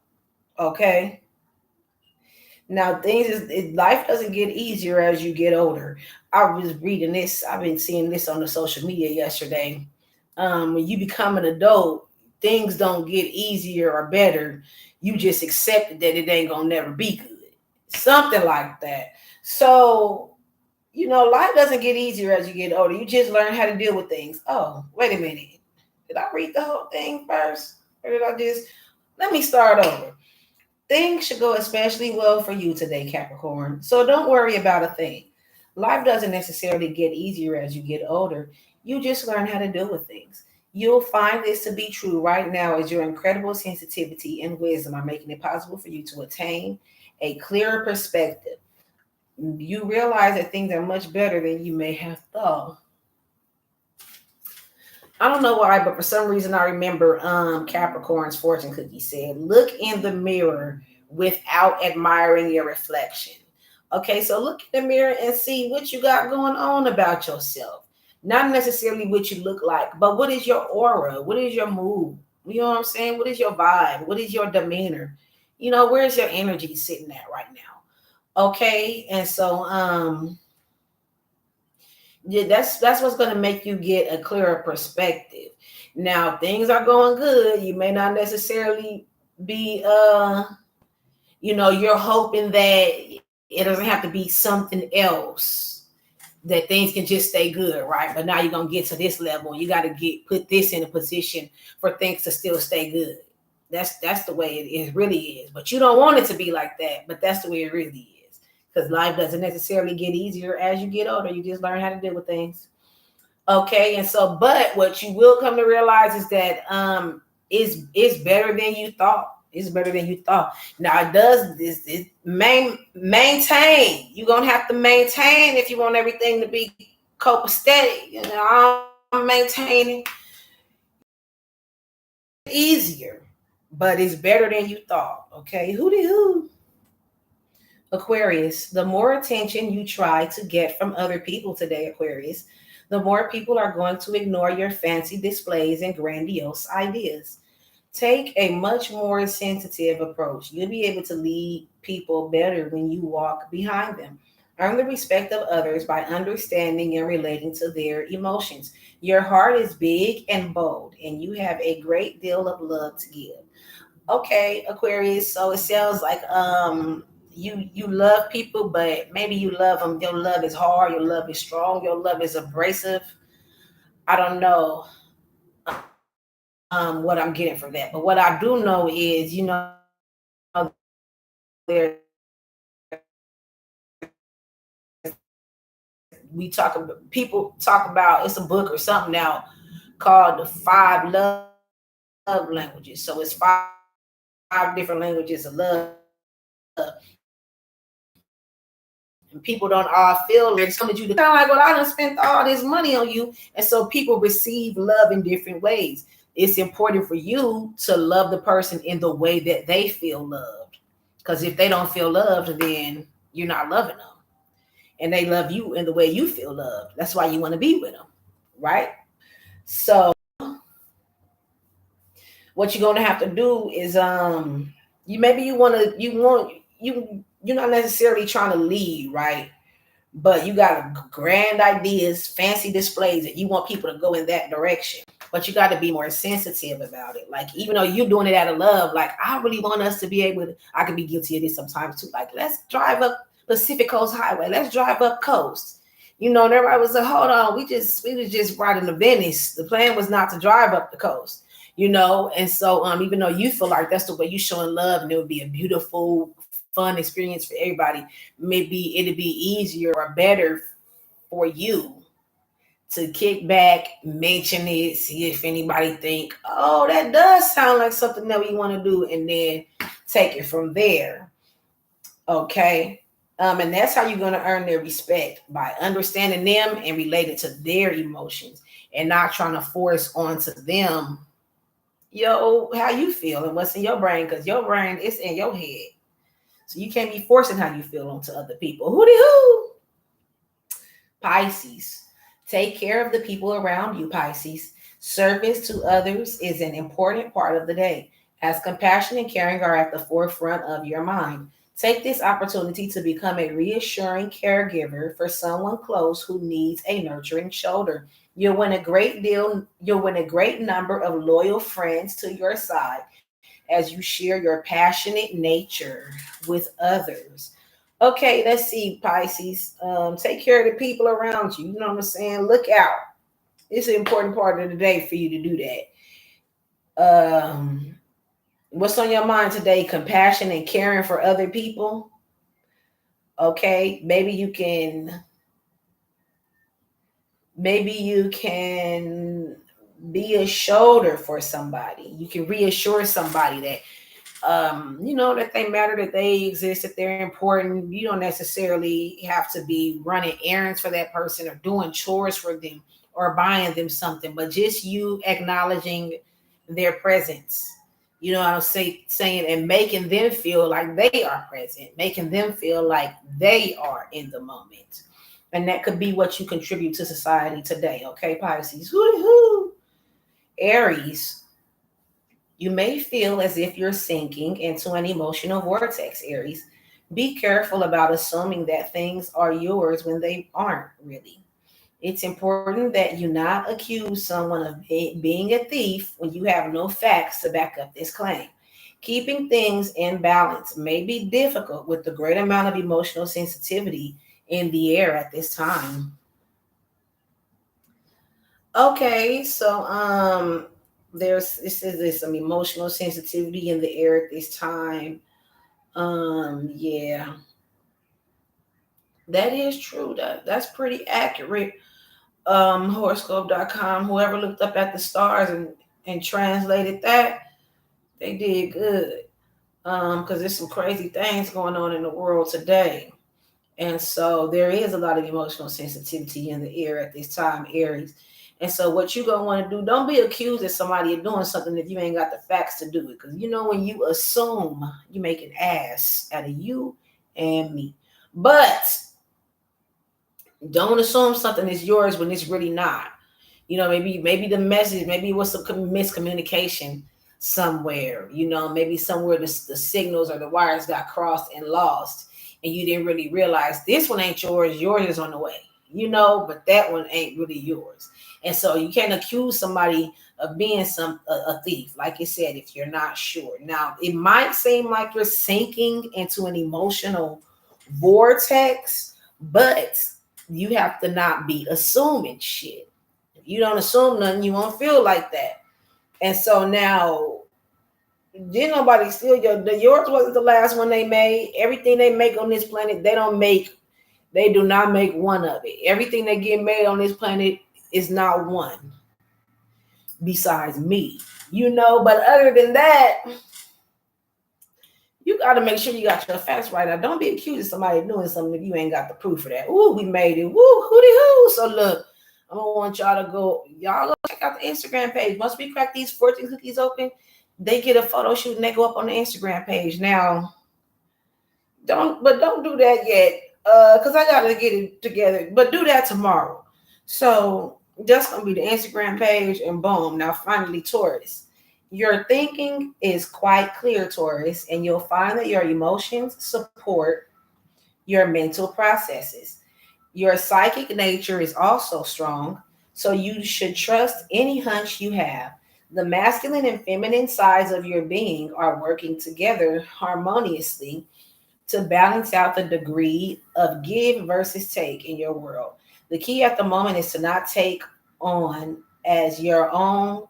Okay. Now life doesn't get easier as you get older. I was reading this. I've been seeing this on the social media yesterday. When you become an adult, things don't get easier or better. You just accept that it ain't gonna never be good. Something like that. So, life doesn't get easier as you get older. You just learn how to deal with things. Oh, wait a minute. Did I read the whole thing first? Or did I just let me start over? Things should go especially well for you today, Capricorn. So don't worry about a thing. Life doesn't necessarily get easier as you get older. You just learn how to deal with things. You'll find this to be true right now as your incredible sensitivity and wisdom are making it possible for you to attain a clearer perspective. You realize that things are much better than you may have thought. I don't know why, but for some reason I remember Capricorn's fortune cookie said, look in the mirror without admiring your reflection. Okay, so look in the mirror and see what you got going on about yourself. Not necessarily what you look like, but what is your aura? What is your mood? You know what I'm saying? What is your vibe? What is your demeanor? Where's your energy sitting at right now? Okay, and so yeah, that's what's going to make you get a clearer perspective. Now things are going good, you may not necessarily be you're hoping that it doesn't have to be something else, that things can just stay good, right? But now you're going to get to this level and you got to put this in a position for things to still stay good. That's the way it really is, but you don't want it to be like that, but that's the way it really is, because life doesn't necessarily get easier as you get older. You just learn how to deal with things. Okay, and so, but what you will come to realize is that it's better than you thought. It's better than you thought. Now it does this maintain. You're gonna have to maintain if you want everything to be copacetic. I'm maintaining easier, but it's better than you thought. Okay, hooty hoo. Aquarius, the more attention you try to get from other people today, Aquarius, the more people are going to ignore your fancy displays and grandiose ideas. Take a much more sensitive approach. You'll be able to lead people better when you walk behind them. Earn the respect of others by understanding and relating to their emotions. Your heart is big and bold, and you have a great deal of love to give. Okay, Aquarius. So it sounds like you love people, but maybe you love them. Your love is hard. Your love is strong. Your love is abrasive. I don't know what I'm getting from that, but what I do know is, there's we talk about, people talk about, it's a book or something now called the 5 love languages. So it's 5 different languages of love. And people don't all feel like some of you kind of like, well, I done spent all this money on you. And so people receive love in different ways. It's important for you to love the person in the way that they feel loved. Because if they don't feel loved, then you're not loving them. And they love you in the way you feel loved. That's why you want to be with them. Right? So what you're gonna have to do is you're not necessarily trying to lead, right? But you got grand ideas, fancy displays that you want people to go in that direction. But you got to be more sensitive about it. Like, even though you're doing it out of love, like, I really want us to be able to, I can be guilty of this sometimes too. Like, let's drive up Pacific Coast Highway. Let's drive up coast. And everybody was like, hold on, we was just riding to Venice. The plan was not to drive up the coast. And so even though you feel like that's the way you showing love and it would be a beautiful, fun experience for everybody, maybe it'd be easier or better for you to kick back, mention it, see if anybody think, oh, that does sound like something that we want to do, and then take it from there. Okay. And that's how you're going to earn their respect, by understanding them and relating to their emotions and not trying to force onto them how you feel and what's in your brain, because your brain is in your head. So you can't be forcing how you feel onto other people. Hooty hoo. Pisces. Take care of the people around you, Pisces. Service to others is an important part of the day, as compassion and caring are at the forefront of your mind. Take this opportunity to become a reassuring caregiver for someone close who needs a nurturing shoulder. You'll win a great number of loyal friends to your side as you share your passionate nature with others. Okay, let's see, Pisces. Take care of the people around you. You know what I'm saying? Look out. It's an important part of the day for you to do that. What's on your mind today? Compassion and caring for other people. Okay, maybe you can be a shoulder for somebody. You can reassure somebody that that they matter, that they exist, that they're important. You don't necessarily have to be running errands for that person or doing chores for them or buying them something, but just you acknowledging their presence. You know what I'm saying, and making them feel like they are present, making them feel like they are in the moment. And that could be what you contribute to society today. Okay, Pisces. Hoo-hoo. Aries. You may feel as if you're sinking into an emotional vortex, Aries. Be careful about assuming that things are yours when they aren't really. It's important that you not accuse someone of being a thief when you have no facts to back up this claim. Keeping things in balance may be difficult with the great amount of emotional sensitivity in the air at this time. Okay, so there's some emotional sensitivity in the air at this time. Yeah, that is true. That's pretty accurate. Horoscope.com, whoever looked up at the stars and translated that, they did good. Because there's some crazy things going on in the world today. And so there is a lot of emotional sensitivity in the air at this time, Aries. And so what you gonna want to do, don't be accused of somebody of doing something if you ain't got the facts to do it. Because when you assume, you make an ass out of you and me. But don't assume something is yours when it's really not. Maybe the message, maybe it was some miscommunication somewhere. Maybe somewhere the signals or the wires got crossed and lost, and you didn't really realize this one ain't yours. Yours is on the way. But that one ain't really yours. And so you can't accuse somebody of being a thief, like you said, if you're not sure. Now, it might seem like you're sinking into an emotional vortex, but you have to not be assuming shit. If you don't assume nothing, you won't feel like that. And so now, didn't nobody steal yours wasn't the last one they made. Everything they make on this planet, they don't make They do not make one of it. Everything that get made on this planet is not one besides me. But other than that, you got to make sure you got your facts right. Now, don't be accusing somebody of doing something if you ain't got the proof for that. Ooh, we made it. Woo, hooty hoo. So look, I don't want y'all to go check out the Instagram page. Once we crack these 14 cookies open, they get a photo shoot and they go up on the Instagram page. Now, don't do that yet. Because I gotta get it together. But do that tomorrow. So that's gonna be the Instagram page, and boom. Now finally, Taurus. Your thinking is quite clear, Taurus, and you'll find that your emotions support your mental processes. Your psychic nature is also strong, so you should trust any hunch you have. The masculine and feminine sides of your being are working together harmoniously to balance out the degree of give versus take in your world. The key at the moment is to not take on as your own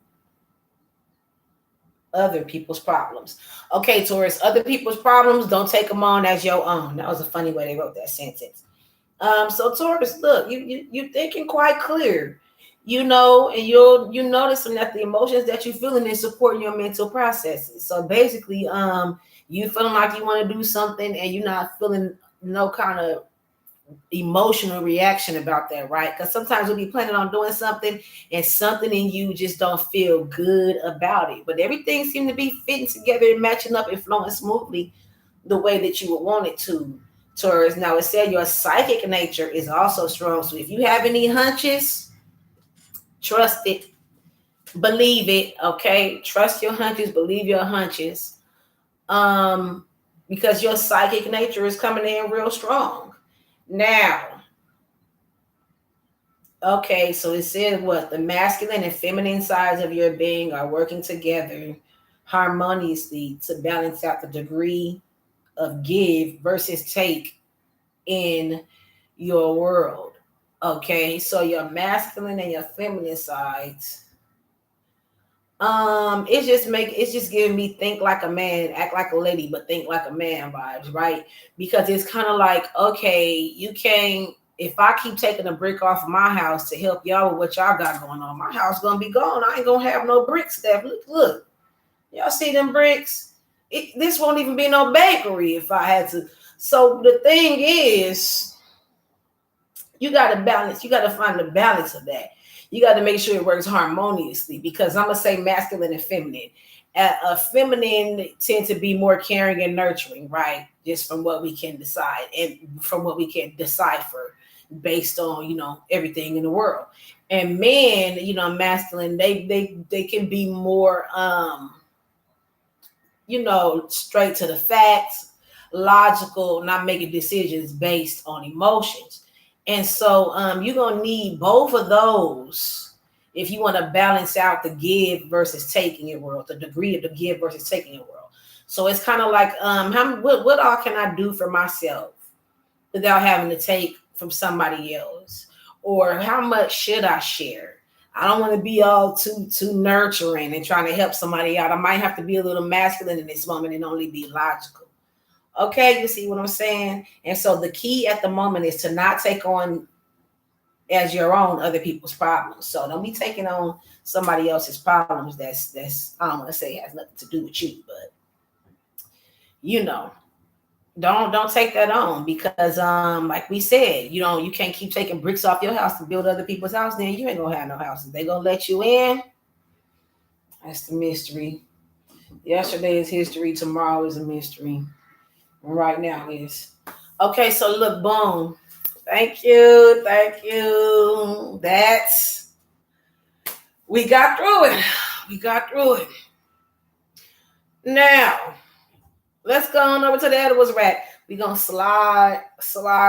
other people's problems. Okay, Taurus, other people's problems, don't take them on as your own. That was a funny way they wrote that sentence. So Taurus, look, you're thinking quite clear, and you noticing that the emotions that you're feeling is supporting your mental processes. So basically, you feeling like you want to do something and you're not feeling no kind of emotional reaction about that, right? Because sometimes we'll be planning on doing something and something in you just don't feel good about it. But everything seems to be fitting together and matching up and flowing smoothly the way that you would want it to, Taurus. Now it said your psychic nature is also strong. So if you have any hunches, trust it, believe it, okay? Trust your hunches, believe your hunches. Because your psychic nature is coming in real strong. Now, okay, so it said what? The masculine and feminine sides of your being are working together harmoniously to balance out the degree of give versus take in your world. Okay, so your masculine and your feminine sides. It's just giving me think like a man, act like a lady, but think like a man vibes, right? Because it's kind of like, okay, you can't, if I keep taking a brick off of my house to help y'all with what y'all got going on, my house gonna be gone. I ain't gonna have no bricks left. Look, y'all see them bricks? This won't even be no bakery if I had to. So the thing is, you gotta balance, you gotta find the balance of that. You got to make sure it works harmoniously, because I'm going to say masculine and feminine. Feminine tend to be more caring and nurturing, right? Just from what we can decide and from what we can decipher based on, everything in the world. And men, masculine, they can be more, straight to the facts, logical, not making decisions based on emotions. And so you're going to need both of those if you want to balance out the give versus take in your world, the degree of the give versus take in your world. So it's kind of like, what all can I do for myself without having to take from somebody else? Or how much should I share? I don't want to be all too nurturing and trying to help somebody out. I might have to be a little masculine in this moment and only be logical. Okay, you see what I'm saying? And so the key at the moment is to not take on as your own other people's problems. So don't be taking on somebody else's problems that's I don't want to say has nothing to do with you, but don't take that on, because like we said, you can't keep taking bricks off your house to build other people's house. Then you ain't gonna have no houses. They gonna let you in. That's the mystery. Yesterday is history, tomorrow is a mystery. Right now is. Okay, so look, boom. Thank you. We got through it. Now, let's go on over to the Edwards rack. We're gonna slide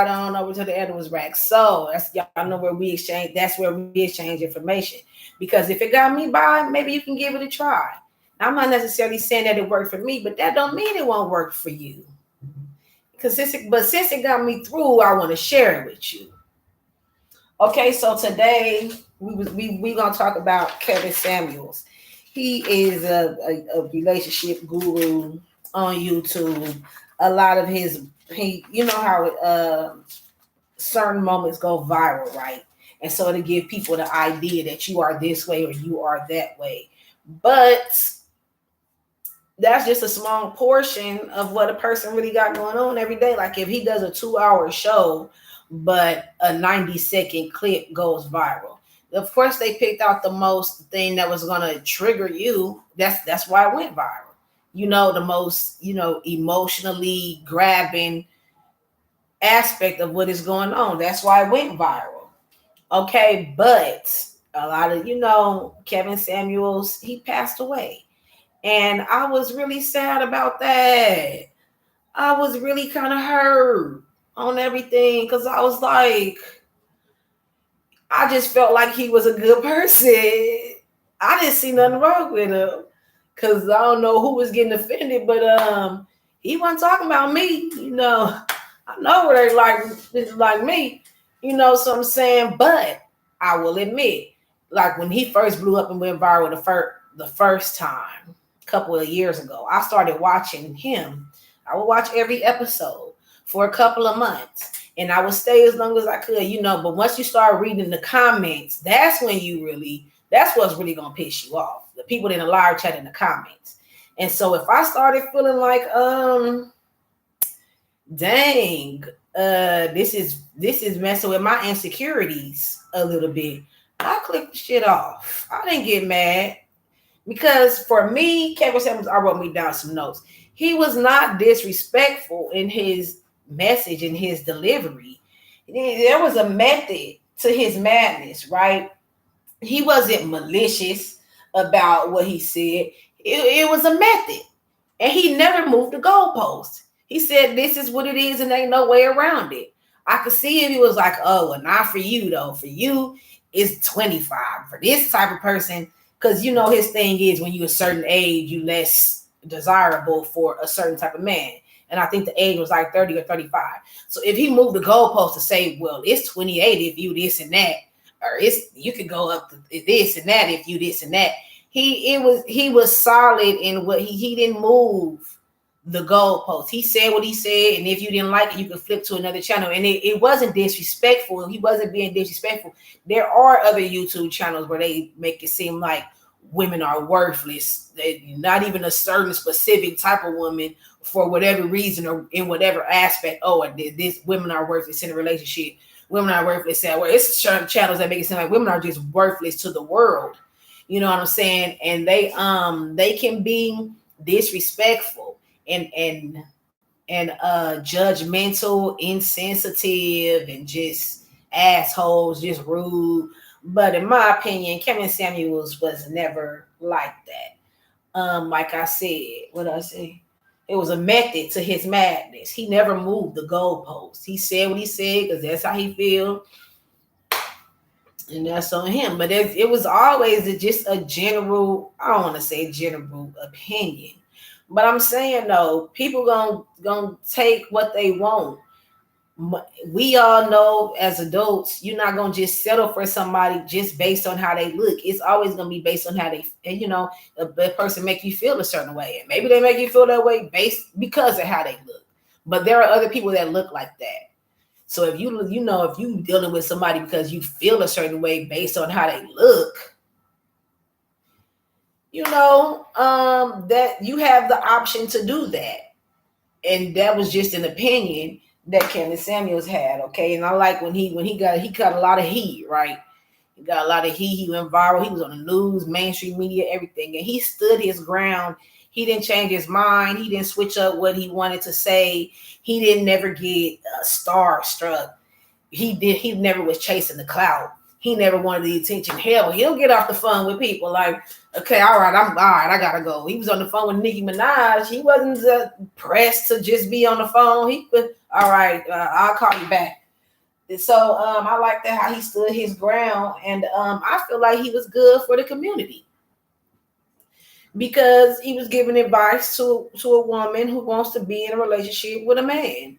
on over to the Edwards rack. So that's, y'all know where we exchange. That's where we exchange information. Because if it got me by, maybe you can give it a try. Now, I'm not necessarily saying that it worked for me, but that don't mean it won't work for you. Since it got me through, I want to share it with you. Okay, so today we gonna talk about Kevin Samuels. He is a relationship guru on YouTube. A lot of his, you know how certain moments go viral, right? And so to give people the idea that you are this way or you are that way. But that's just a small portion of what a person really got going on every day. Like if he does a 2-hour show, but a 90-second clip goes viral. Of course, they picked out the most thing that was gonna trigger you. That's why it went viral. The most, emotionally grabbing aspect of what is going on. That's why it went viral. Okay, but a lot of, Kevin Samuels, he passed away. And I was really sad about that. I was really kind of hurt on everything because I was like, I just felt like he was a good person. I didn't see nothing wrong with him because I don't know who was getting offended, but he wasn't talking about me. I know what they like me. So I'm saying, but I will admit, like when he first blew up and went viral the first time, a couple of years ago, I started watching him. I would watch every episode for a couple of months. And I would stay as long as I could, but once you start reading the comments, that's when that's what's really going to piss you off. The people in the live chat in the comments. And so if I started feeling like, dang, this is messing with my insecurities a little bit, I clicked the shit off. I didn't get mad because for me, Kevin Samuels, I wrote me down some notes. He was not disrespectful in his message and his delivery. There was a method to his madness, right? He wasn't malicious about what he said. It was a method, and he never moved the goalpost. He said, "This is what it is, and ain't no way around it." I could see if he was like, "Oh, well, not for you though. For you, it's 25. For this type of person, because his thing is when you're a certain age, you less desirable for a certain type of man." And I think the age was like 30 or 35. So if he moved the goalpost to say, well, it's 28 if you this and that, or you could go up to this and that if you this and that. He was solid in what he didn't move the goalpost. He said what he said, and if you didn't like it, you could flip to another channel. And it wasn't disrespectful. He wasn't being disrespectful. There are other YouTube channels where they make it seem like women are worthless. Not even a certain specific type of woman for whatever reason or in whatever aspect. Oh, this women are worthless in a relationship. Women are worthless at work. It's certain channels that make it seem like women are just worthless to the world. You know what I'm saying? And they can be disrespectful and judgmental, insensitive, and just assholes, just rude. But in my opinion, Kevin Samuels was never like that. Like I said, what did I say? It was a method to his madness. He never moved the goalpost. He said what he said because that's how he feels. And that's on him. But it was always just a general, I don't want to say general opinion. But I'm saying, though, people gonna take what they want. We all know as adults, you're not gonna just settle for somebody just based on how they look. It's always gonna be based on how they, the person make you feel a certain way. And maybe they make you feel that way because of how they look. But there are other people that look like that. So if you dealing with somebody because you feel a certain way based on how they look, that you have the option to do that. And that was just an opinion that Kevin Samuels had, okay? And I like when he got a lot of heat, right? He got a lot of heat. He went viral. He was on the news, mainstream media, everything. And he stood his ground. He didn't change his mind. He didn't switch up what he wanted to say. He didn't never get starstruck. He never was chasing the clout. He never wanted the attention. Hell, he'll get off the phone with people like, okay, all right, I gotta go. He was on the phone with Nicki Minaj. He wasn't pressed to just be on the phone. He was, all right, I'll call you back. And so I like that how he stood his ground, and I feel like he was good for the community because he was giving advice to a woman who wants to be in a relationship with a man.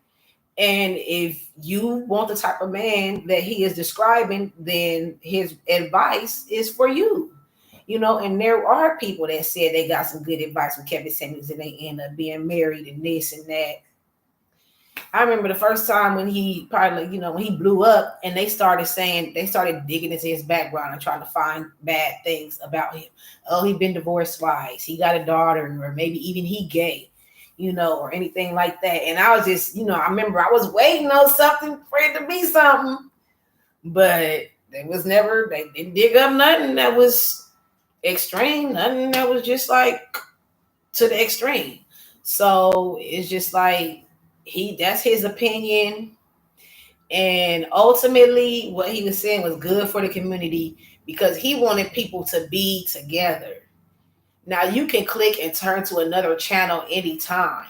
And if you want the type of man that he is describing, then his advice is for you. And there are people that said they got some good advice from Kevin Samuels and they end up being married and this and that. I remember the first time when he probably, when he blew up and they started digging into his background and trying to find bad things about him. Oh, he been divorced twice. He got a daughter, or maybe even he gay, or anything like that. And I was just, I remember I was waiting on something for it to be something, but they didn't dig up nothing that was extreme, nothing that was just like to the extreme. So it's just like that's his opinion. And ultimately what he was saying was good for the community because he wanted people to be together. Now you can click and turn to another channel anytime.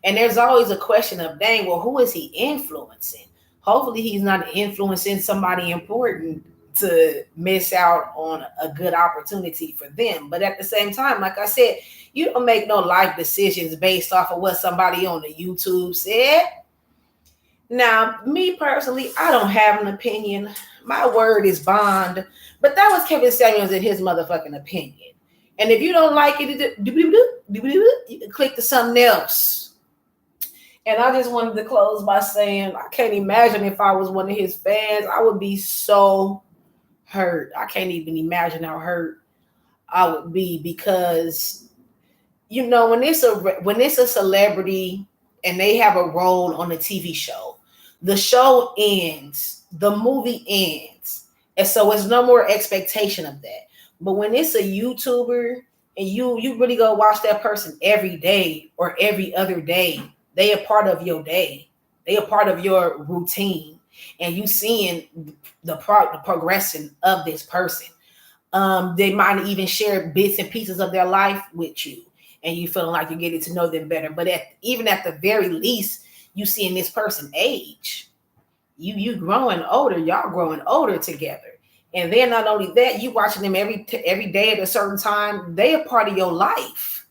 And there's always a question of, dang, well, who is he influencing? Hopefully he's not influencing somebody important to miss out on a good opportunity for them. But at the same time, like I said, you don't make no life decisions based off of what somebody on the YouTube said. Now, me personally, I don't have an opinion. My word is bond. But that was Kevin Samuels and his motherfucking opinion. And if you don't like it, you can click to something else. And I just wanted to close by saying, I can't imagine if I was one of his fans. I would be so hurt. I can't even imagine how hurt I would be because, when it's a celebrity and they have a role on a TV show, the show ends, the movie ends. And so it's no more expectation of that. But when it's a YouTuber and you really go watch that person every day or every other day, they a part of your day. They a part of your routine. And you seeing the progression of this person. They might even share bits and pieces of their life with you. And you feeling like you're getting to know them better. But even at the very least, you seeing this person age. You growing older. Y'all growing older together. And then not only that, you watching them every day at a certain time. They a part of your life.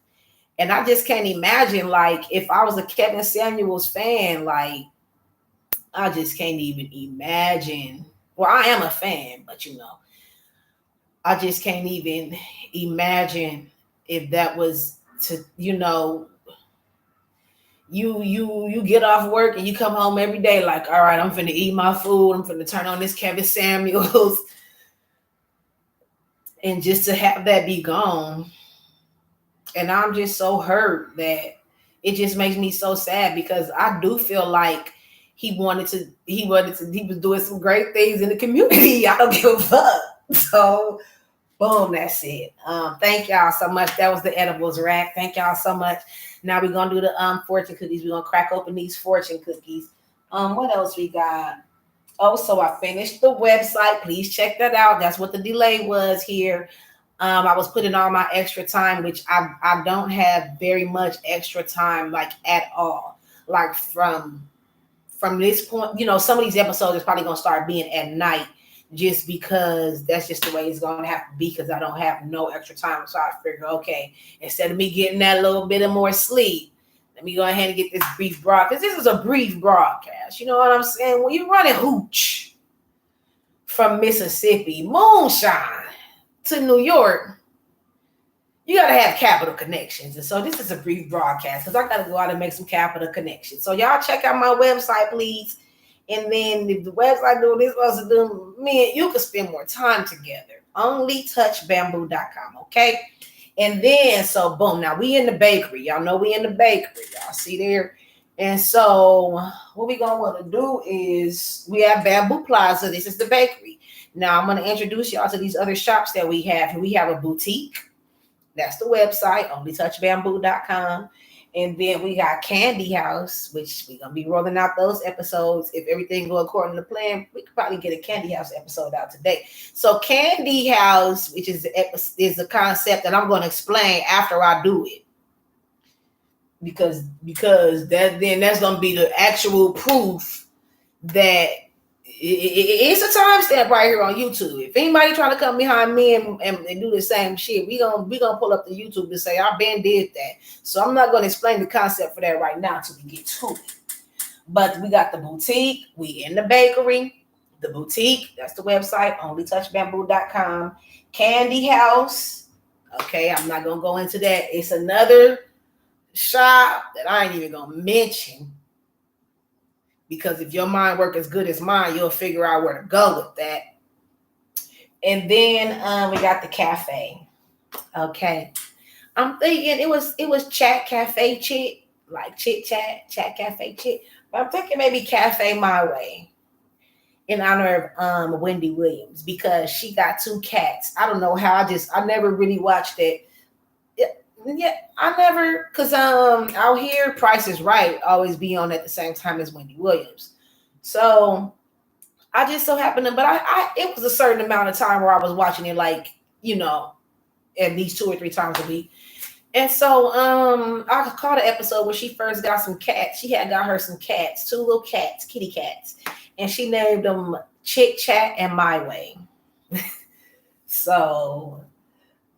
And I just can't imagine, like, if I was a Kevin Samuels fan, like, I just can't even imagine. Well, I am a fan, but I just can't even imagine if that was to, you get off work and you come home every day like, all right, I'm finna eat my food. I'm finna turn on this Kevin Samuels. And just to have that be gone. And I'm just so hurt that it just makes me so sad because I do feel like he was doing some great things in the community. I don't give a fuck. So boom, that's it. Thank y'all so much. That was the edibles rack. Thank y'all so much. Now we're gonna do the fortune cookies. We're gonna crack open these fortune cookies. What else we got? Oh, so I finished the website. Please check that out. That's what the delay was here. I was putting all my extra time, which I don't have very much extra time, like at all. Like from this point, some of these episodes is probably gonna start being at night, just because that's just the way it's gonna have to be. Because I don't have no extra time, so I figure, okay, instead of me getting that little bit of more sleep, let me go ahead and get this brief broadcast. This is a brief broadcast. You know what I'm saying? When you're running hooch from Mississippi, moonshine to New York, you got to have capital connections. And so this is a brief broadcast because I got to go out and make some capital connections. So y'all check out my website, please. And then if the website doing this, supposed to do, me and you can spend more time together. OnlyTouchBamboo.com, okay? And then, so boom, now we in the bakery. Y'all know we in the bakery. Y'all see there? And so what we gonna want to do is we have Bamboo Plaza. This is the bakery. Now I'm going to introduce y'all to these other shops that we have. And we have a boutique. That's the website, OnlyTouchBamboo.com. And then we got Candy House, which we're going to be rolling out those episodes. If everything go according to plan, we could probably get a Candy House episode out today. So Candy House, which is a concept that I'm going to explain after I do it. Because that's going to be the actual proof that it's a timestamp right here on YouTube. If anybody trying to come behind me and do the same shit, we gonna pull up the YouTube and say, I been did that. So I'm not gonna explain the concept for that right now until we get to it. But we got the boutique, we in the bakery, the boutique, that's the website, OnlyTouchBamboo.com. Candy House, okay, I'm not gonna go into that. It's another shop that I ain't even gonna mention. Because if your mind work as good as mine, you'll figure out where to go with that. And then we got the cafe. Okay. I'm thinking it was chat cafe chit, like chit chat cafe chit. But I'm thinking maybe cafe my way in honor of Wendy Williams because she got two cats. I don't know how I never really watched it. Yeah, I never cause out here Price is Right always be on at the same time as Wendy Williams. So I just so happened to, but I it was a certain amount of time where I was watching it like, at least 2 or 3 times a week. And so I caught an episode where she first got some cats. She had got her some cats, two little cats, kitty cats. And she named them Chit Chat and My Way. So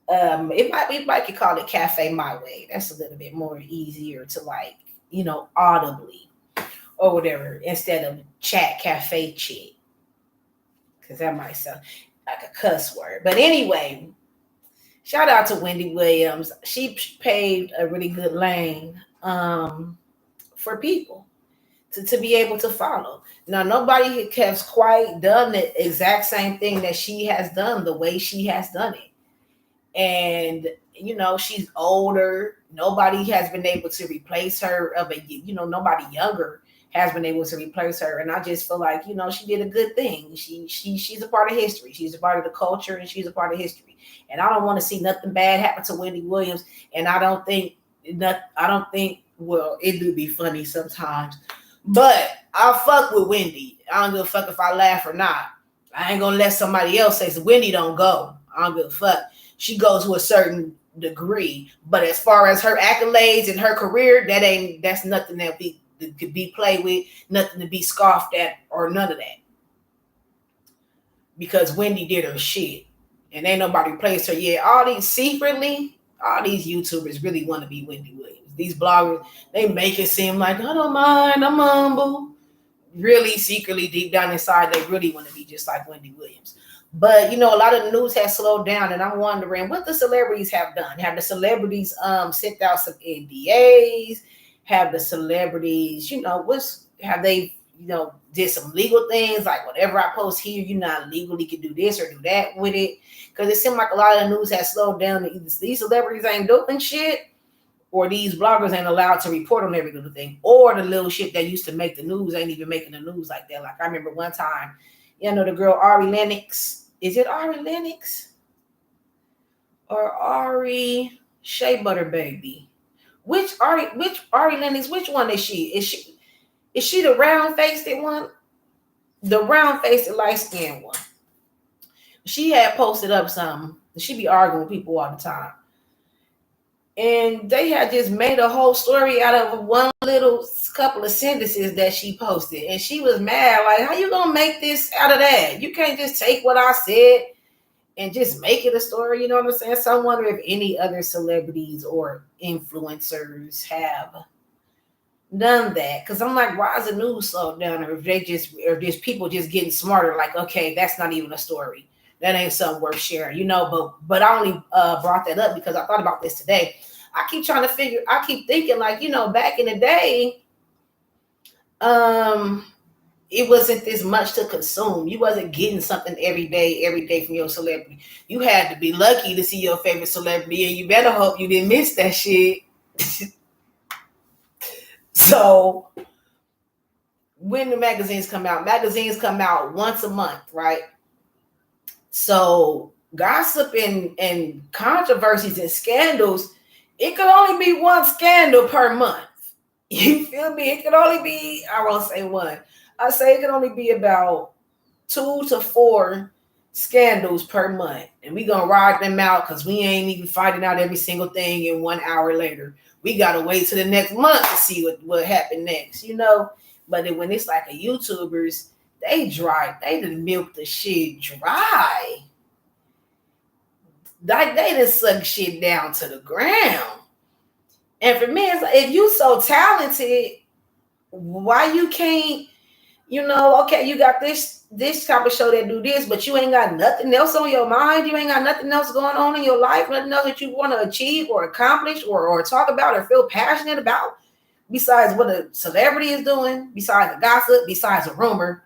we might could call it Cafe My Way. That's a little bit more easier to like, audibly or whatever, instead of Chat Cafe Chit. Because that might sound like a cuss word. But anyway, shout out to Wendy Williams. She paved a really good lane for people to be able to follow. Now, nobody has quite done the exact same thing that she has done the way she has done it. And, she's older. Nobody has been able to replace her nobody younger has been able to replace her. And I just feel like, she did a good thing. She's a part of history. She's a part of the culture and she's a part of history. And I don't want to see nothing bad happen to Wendy Williams. And I don't think, well, it do be funny sometimes, but I'll fuck with Wendy. I don't give a fuck if I laugh or not. I ain't gonna let somebody else say, so Wendy don't go. I don't give a fuck. She goes to a certain degree, but as far as her accolades and her career, that's nothing that could be played with, nothing to be scoffed at, or none of that. Because Wendy did her shit. And ain't nobody replaced her yet. All these YouTubers really want to be Wendy Williams. These bloggers, they make it seem like, I don't mind, I'm humble. Really, secretly, deep down inside, they really want to be just like Wendy Williams. But, a lot of the news has slowed down, and I'm wondering what the celebrities have done. Have the celebrities sent out some NDAs? Have the celebrities, have they, did some legal things like whatever I post here, you not legally can do this or do that with it? Because it seemed like a lot of the news has slowed down. Either these celebrities ain't doing shit, or these bloggers ain't allowed to report on every little thing, or the little shit that used to make the news ain't even making the news like that. Like I remember one time, the girl Ari Lennox. Is it Ari Lennox or Ari Shea Butter Baby? Which Ari Lennox? Which one is she? Is she the round faced one? The round faced light skinned one. She had posted up something. She be arguing with people all the time. And they had just made a whole story out of one little couple of sentences that she posted. And she was mad. Like, how you going to make this out of that? You can't just take what I said and just make it a story. You know what I'm saying? So I wonder if any other celebrities or influencers have done that. Because I'm like, why is the news slowed down? Or if just people just getting smarter, like, okay, that's not even a story. That ain't something worth sharing, but I only brought that up because I thought about this today. I keep thinking like, back in the day, it wasn't this much to consume. You wasn't getting something every day from your celebrity. You had to be lucky to see your favorite celebrity, and you better hope you didn't miss that shit. So when the magazines come out once a month, right? So gossip and controversies and scandals, it could only be one scandal per month. You feel me? It could only be, I won't say one. I say it could only be about 2 to 4 scandals per month. And we going to ride them out because we ain't even finding out every single thing in 1 hour later. We got to wait till the next month to see what happened next, But when it's like a YouTubers, they done milk the shit dry. Like they done suck shit down to the ground. And for me, it's like, if you so talented, why you can't, okay, you got this type of show that do this, but you ain't got nothing else on your mind. You ain't got nothing else going on in your life, nothing else that you want to achieve or accomplish or talk about or feel passionate about. besides what a celebrity is doing, besides the gossip, besides a rumor.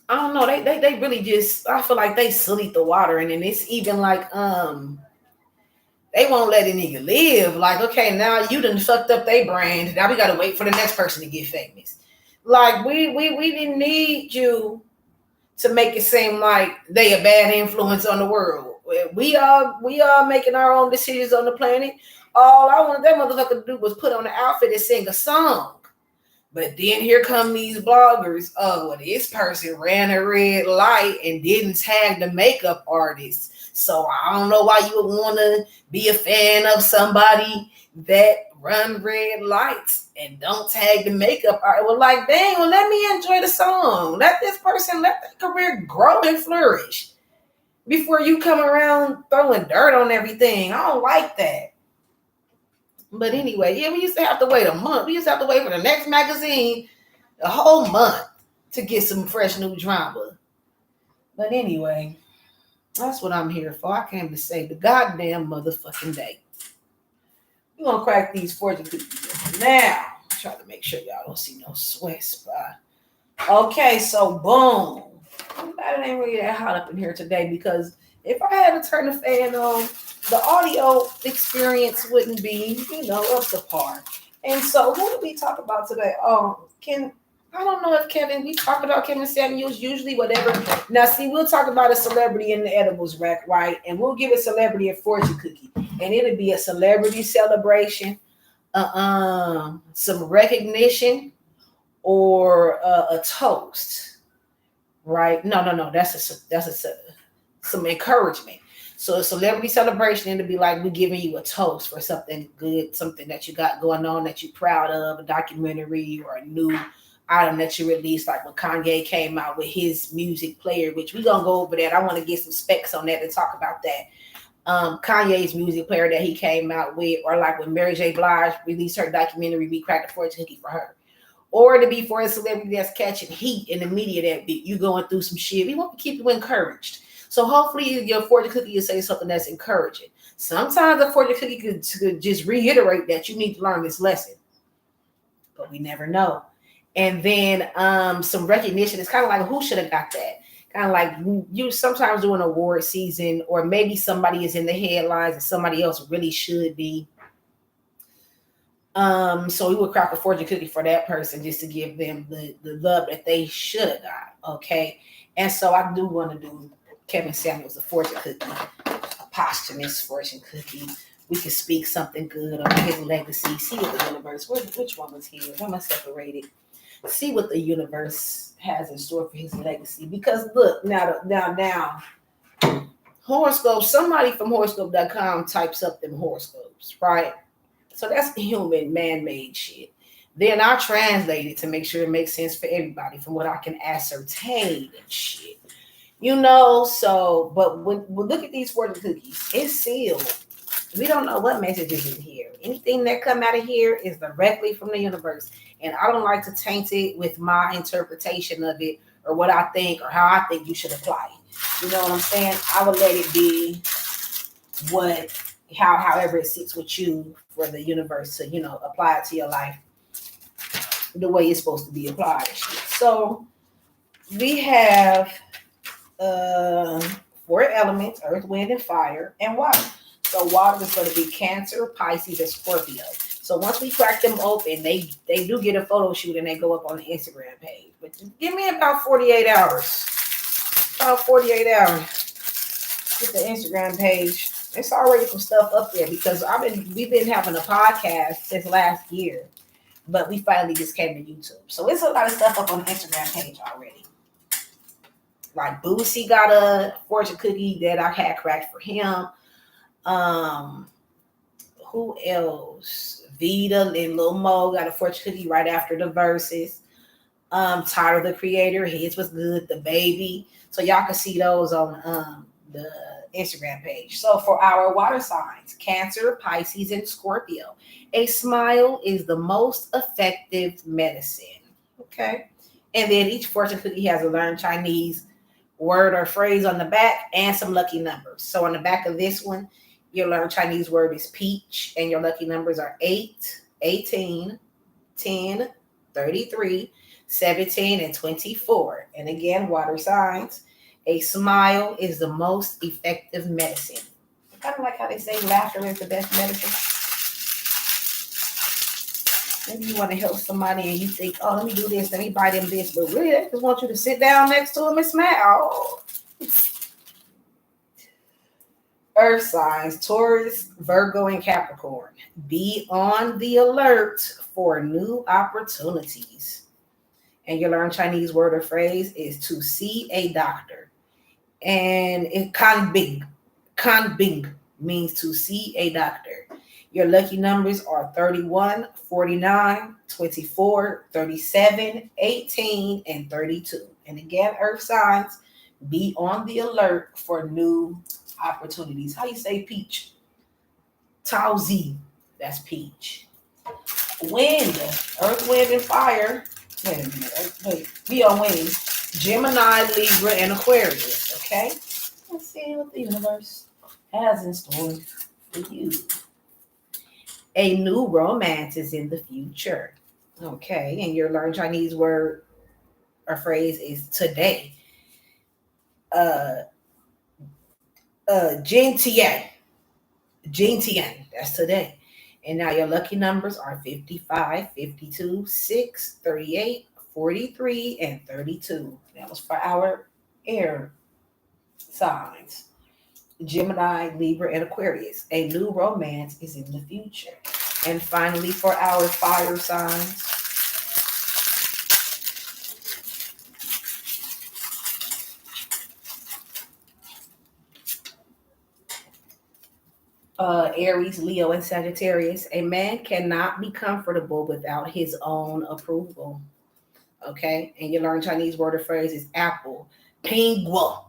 I don't know. They really just, I feel like they sullied the water, and then it's even like they won't let a nigga live. Like, okay, now you done fucked up their brand. Now we gotta wait for the next person to get famous. Like we didn't need you to make it seem like they a bad influence on the world. We are making our own decisions on the planet. All I wanted that motherfucker to do was put on an outfit and sing a song. But then here come these bloggers. Oh, well, this person ran a red light and didn't tag the makeup artist. So I don't know why you would want to be a fan of somebody that run red lights and don't tag the makeup artist. Well, like, dang, well, let me enjoy the song. Let this person, let their career grow and flourish before you come around throwing dirt on everything. I don't like that. But anyway, yeah, we used to have to wait a month. We used to have to wait for the next magazine a whole month to get some fresh new drama. But anyway, that's what I'm here for. I came to save the goddamn motherfucking day. We're going to crack these fortune cookies now. Try to make sure y'all don't see no sweat spot. Okay, so boom. It ain't really that hot up in here today because if I had to turn the fan on, the audio experience wouldn't be, up to par. And so who did we talk about today? I don't know if we talked about Kevin Samuels, usually whatever. Now, see, we'll talk about a celebrity in the edibles rack, right? And we'll give a celebrity a fortune cookie. And it'll be a celebrity celebration, some recognition, or a toast, right? No. That's some encouragement. So a celebrity celebration, it'll be like we're giving you a toast for something good, something that you got going on that you're proud of, a documentary or a new item that you released, like when Kanye came out with his music player, which we're gonna go over that. I want to get some specs on that and talk about that. Kanye's music player that he came out with, or like when Mary J. Blige released her documentary, we cracked a fortune cookie for her. Or to be for a celebrity that's catching heat in the media that you going through some shit. We want to keep you encouraged. So hopefully your fortune cookie will say something that's encouraging. Sometimes a fortune cookie could just reiterate that you need to learn this lesson. But we never know. And then some recognition. It's kind of like, who should have got that? Kind of like you sometimes do an award season, or maybe somebody is in the headlines and somebody else really should be. So we would crack a fortune cookie for that person just to give them the love that they should have got. Okay. And so I do want to do Kevin Samuels a fortune cookie, a posthumous fortune cookie. We could speak something good on his legacy. See what the universe, which one was his? I'm gonna separate it. See what the universe has in store for his legacy. Because look, now, horoscopes, somebody from horoscope.com types up them horoscopes, right? So that's human, man-made shit. Then I translate it to make sure it makes sense for everybody from what I can ascertain and shit. But when we look at these fortune cookies, it's sealed. We don't know what message is in here. Anything that come out of here is directly from the universe. And I don't like to taint it with my interpretation of it or what I think or how I think you should apply it. You know what I'm saying? I would let it be however it sits with you for the universe to, apply it to your life the way it's supposed to be applied. So we have 4 elements: earth, wind, and fire, and water. So water is going to be Cancer, Pisces, and Scorpio. So once we crack them open, they do get a photo shoot and they go up on the Instagram page. But give me about 48 hours. About 48 hours. Get the Instagram page. It's already some stuff up there because we've been having a podcast since last year, but we finally just came to YouTube. So it's a lot of stuff up on the Instagram page already. Like Boosie got a fortune cookie that I had cracked for him. Who else? Vita and Lil Mo got a fortune cookie right after the verses. Tyler the Creator, his was good. The Baby. So y'all can see those on the Instagram page. So for our water signs, Cancer, Pisces, and Scorpio, a smile is the most effective medicine. Okay. And then each fortune cookie has a learned Chinese word or phrase on the back and some lucky numbers. So on the back of this one, your learned Chinese word is peach and your lucky numbers are 8, 18, 10, 33, 17, and 24. And again, water signs. A smile is the most effective medicine. Kind of like how they say laughter is the best medicine. Maybe you want to help somebody and you think, oh, let me do this, let me buy them this. But really, they just want you to sit down next to them and smile. Earth signs, Taurus, Virgo, and Capricorn. Be on the alert for new opportunities. And you learn Chinese word or phrase is to see a doctor. And it kan bing means to see a doctor. Your lucky numbers are 31, 49, 24, 37, 18, and 32. And again, earth signs, be on the alert for new opportunities. How you say peach? Tao Z. That's peach. Wind, earth, wind, and fire. Wait a minute. Wait. Be on wind. Gemini, Libra, and Aquarius. Okay? Let's see what the universe has in store for you. A new romance is in the future. Okay. And your learn Chinese word or phrase is today. Jin Tian. Jin Tian. That's today. And now your lucky numbers are 55, 52, 6, 38, 43, and 32. That was for our air signs. Gemini, Libra, and Aquarius. A new romance is in the future. And finally, for our fire signs. Aries, Leo, and Sagittarius. A man cannot be comfortable without his own approval. Okay? And you learn Chinese word or phrase is apple. Pingguo.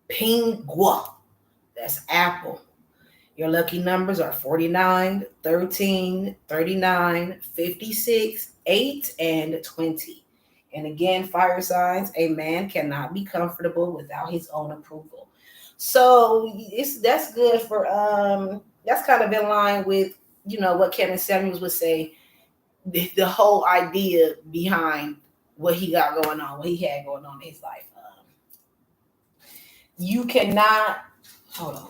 Pingguo. That's apple. Your lucky numbers are 49, 13, 39, 56, 8, and 20. And again, fire signs, a man cannot be comfortable without his own approval. So that's good for that's kind of in line with what Kevin Samuels would say, the whole idea behind what he got going on, what he had going on in his life. You cannot hold on.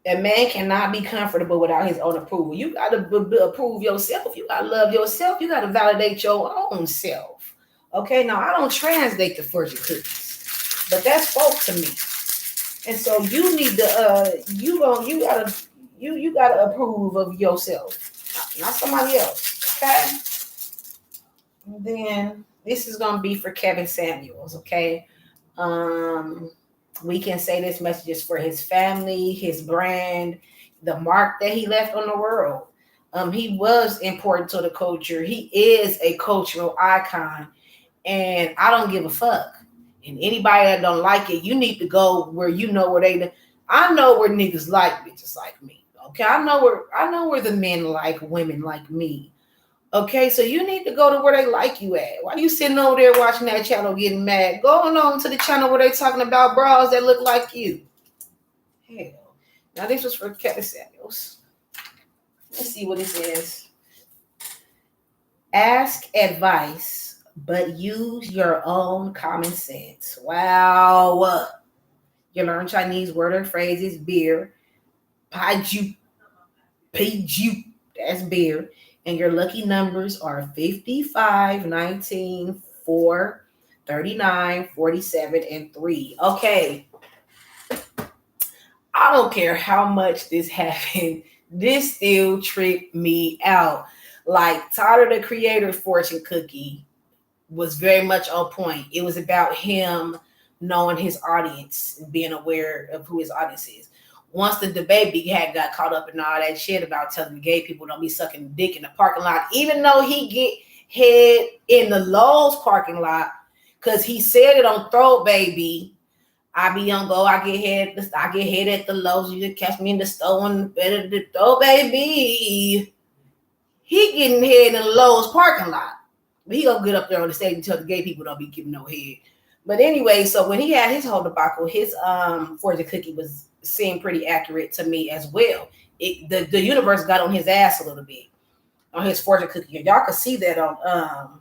A man cannot be comfortable without his own approval. You got to approve yourself. You got to love yourself. You got to validate your own self. Okay, now I don't translate the fortune cookies, but that spoke to me. And so you need to you gotta approve of yourself, not somebody else. Okay. And then this is gonna be for Kevin Samuels. Okay. We can say this message is for his family, his brand, the mark that he left on the world. He was important to the culture. He is a cultural icon. And I don't give a fuck. And anybody that don't like it, you need to go where I know where niggas like bitches like me. Okay. I know where the men like women like me. Okay, so you need to go to where they like you at. Why you sitting over there watching that channel getting mad? Going on to the channel where they talking about bras that look like you. Hell. Now this was for Kevin Samuels. Let's see what it says. Ask advice, but use your own common sense. Wow. You learn Chinese word or phrases, beer. Paiju. That's beer. And your lucky numbers are 55, 19, 4, 39, 47, and 3. Okay. I don't care how much this happened. This still tripped me out. Like Tyler, the creator fortune cookie, was very much on point. It was about him knowing his audience and being aware of who his audience is. Once the debate had got caught up in all that shit about telling gay people don't be sucking dick in the parking lot, even though he get head in the Lowe's parking lot, because he said it on Throat Baby. I be on go, I get head at the Lowe's. You can catch me in the store and better the Throat Baby. He getting head in the Lowe's parking lot. But he gonna get up there on the stage and tell the gay people don't be giving no head. But anyway, so when he had his whole debacle, his fortune cookie was seemed pretty accurate to me as well. The universe got on his ass a little bit on his fortune cookie. Y'all could see that on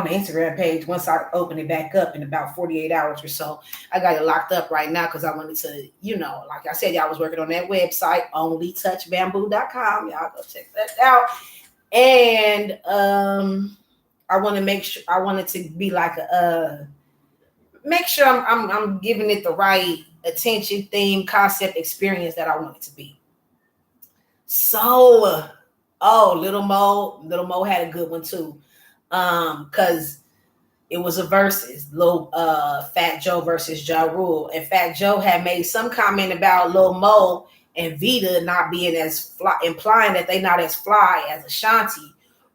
the Instagram page once I open it back up in about 48 hours or so. I got it locked up right now because I wanted to, like I said, y'all was working on that website, onlytouchbamboo.com. Y'all go check that out. And I want to make sure, I want it to be like make sure I'm giving it the right attention, theme, concept, experience that I want it to be. So, Little Mo had a good one too. Because it was a versus Lil Fat Joe versus Ja Rule, and Fat Joe had made some comment about Lil Mo and Vita not being as fly, implying that they not as fly as Ashanti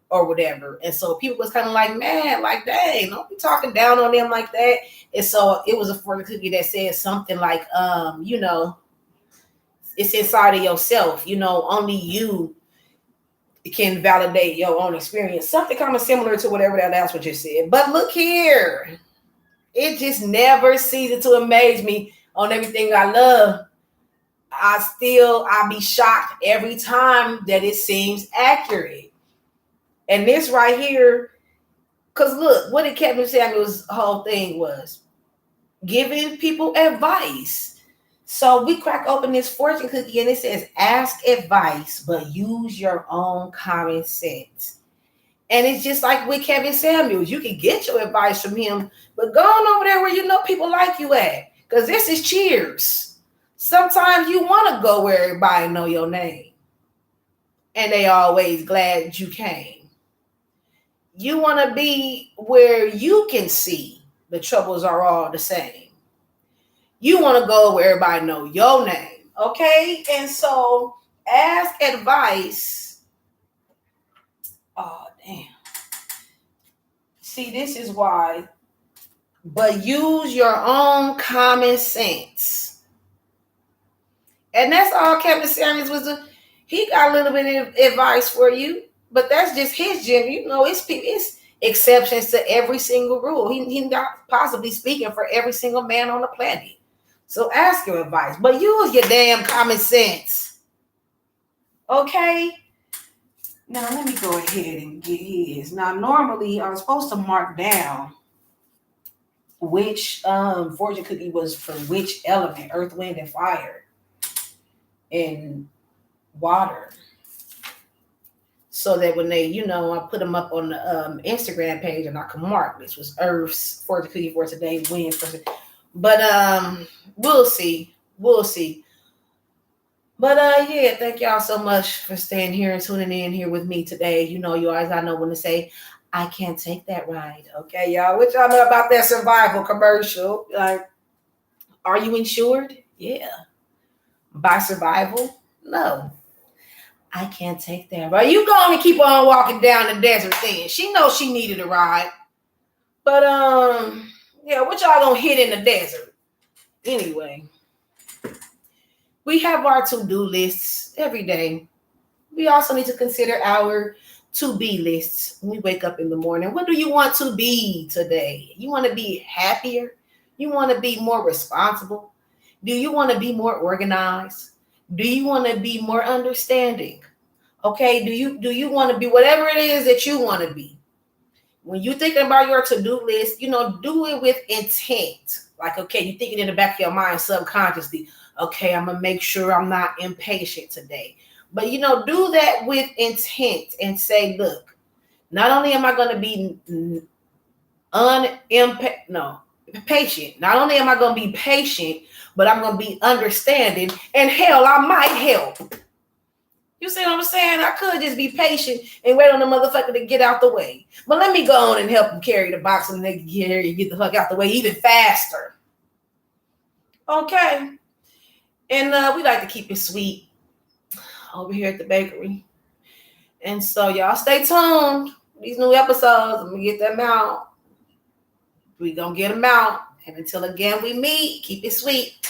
or whatever. And so people was kind of like, man, like, dang, don't be talking down on them like that. And so it was a fortune cookie that said something like, it's inside of yourself, only you can validate your own experience. Something kind of similar to whatever that last one just said. But look here, it just never ceases to amaze me on everything I love. I be shocked every time that it seems accurate. And this right here, because look, what did Kevin Samuels' whole thing was? Giving people advice. So we crack open this fortune cookie and it says, ask advice, but use your own common sense. And it's just like with Kevin Samuels. You can get your advice from him, but go on over there where you know people like you at. Because this is Cheers. Sometimes you want to go where everybody know your name. And they always glad you came. You want to be where you can see the troubles are all the same. You want to go where everybody know your name, okay? And so ask advice. Oh, damn. See, this is why. But use your own common sense. And that's all Kevin Samuels was doing. He got a little bit of advice for you, but that's just his gym. It's exceptions to every single rule. He's not possibly speaking for every single man on the planet. So ask your advice, but use your damn common sense. Okay? Now, let me go ahead and get his. Now, normally, I was supposed to mark down which fortune cookie was for which element, earth, wind, and fire, and water. So that when they, I put them up on the Instagram page and I can mark this was Earth's fortune cookie for today, wind for today. But we'll see. But yeah, thank y'all so much for staying here and tuning in here with me today. You always I know when to say, I can't take that ride. Okay, y'all. What y'all know about that survival commercial? Like, are you insured? Yeah. By survival? No. I can't take that ride. You going to keep on walking down the desert then. She knows she needed a ride. But yeah, what y'all gonna hit in the desert? Anyway, we have our to-do lists every day. We also need to consider our to-be lists when we wake up in the morning. What do you want to be today? You want to be happier? You want to be more responsible? Do you want to be more organized? Do you want to be more understanding? Okay, do you want to be whatever it is that you want to be? When you're thinking about your to-do list, do it with intent. Like, okay, you're thinking in the back of your mind subconsciously, okay, I'm going to make sure I'm not impatient today. But, do that with intent and say, look, not only am I going to be patient, not only am I going to be patient, but I'm going to be understanding, and hell, I might help. You see what I'm saying? I could just be patient and wait on the motherfucker to get out the way. But let me go on and help him carry the box and they can get the fuck out the way even faster. Okay. And we like to keep it sweet over here at the bakery. And so y'all stay tuned. These new episodes, I'm going to get them out. We going to get them out. And until again we meet, keep it sweet.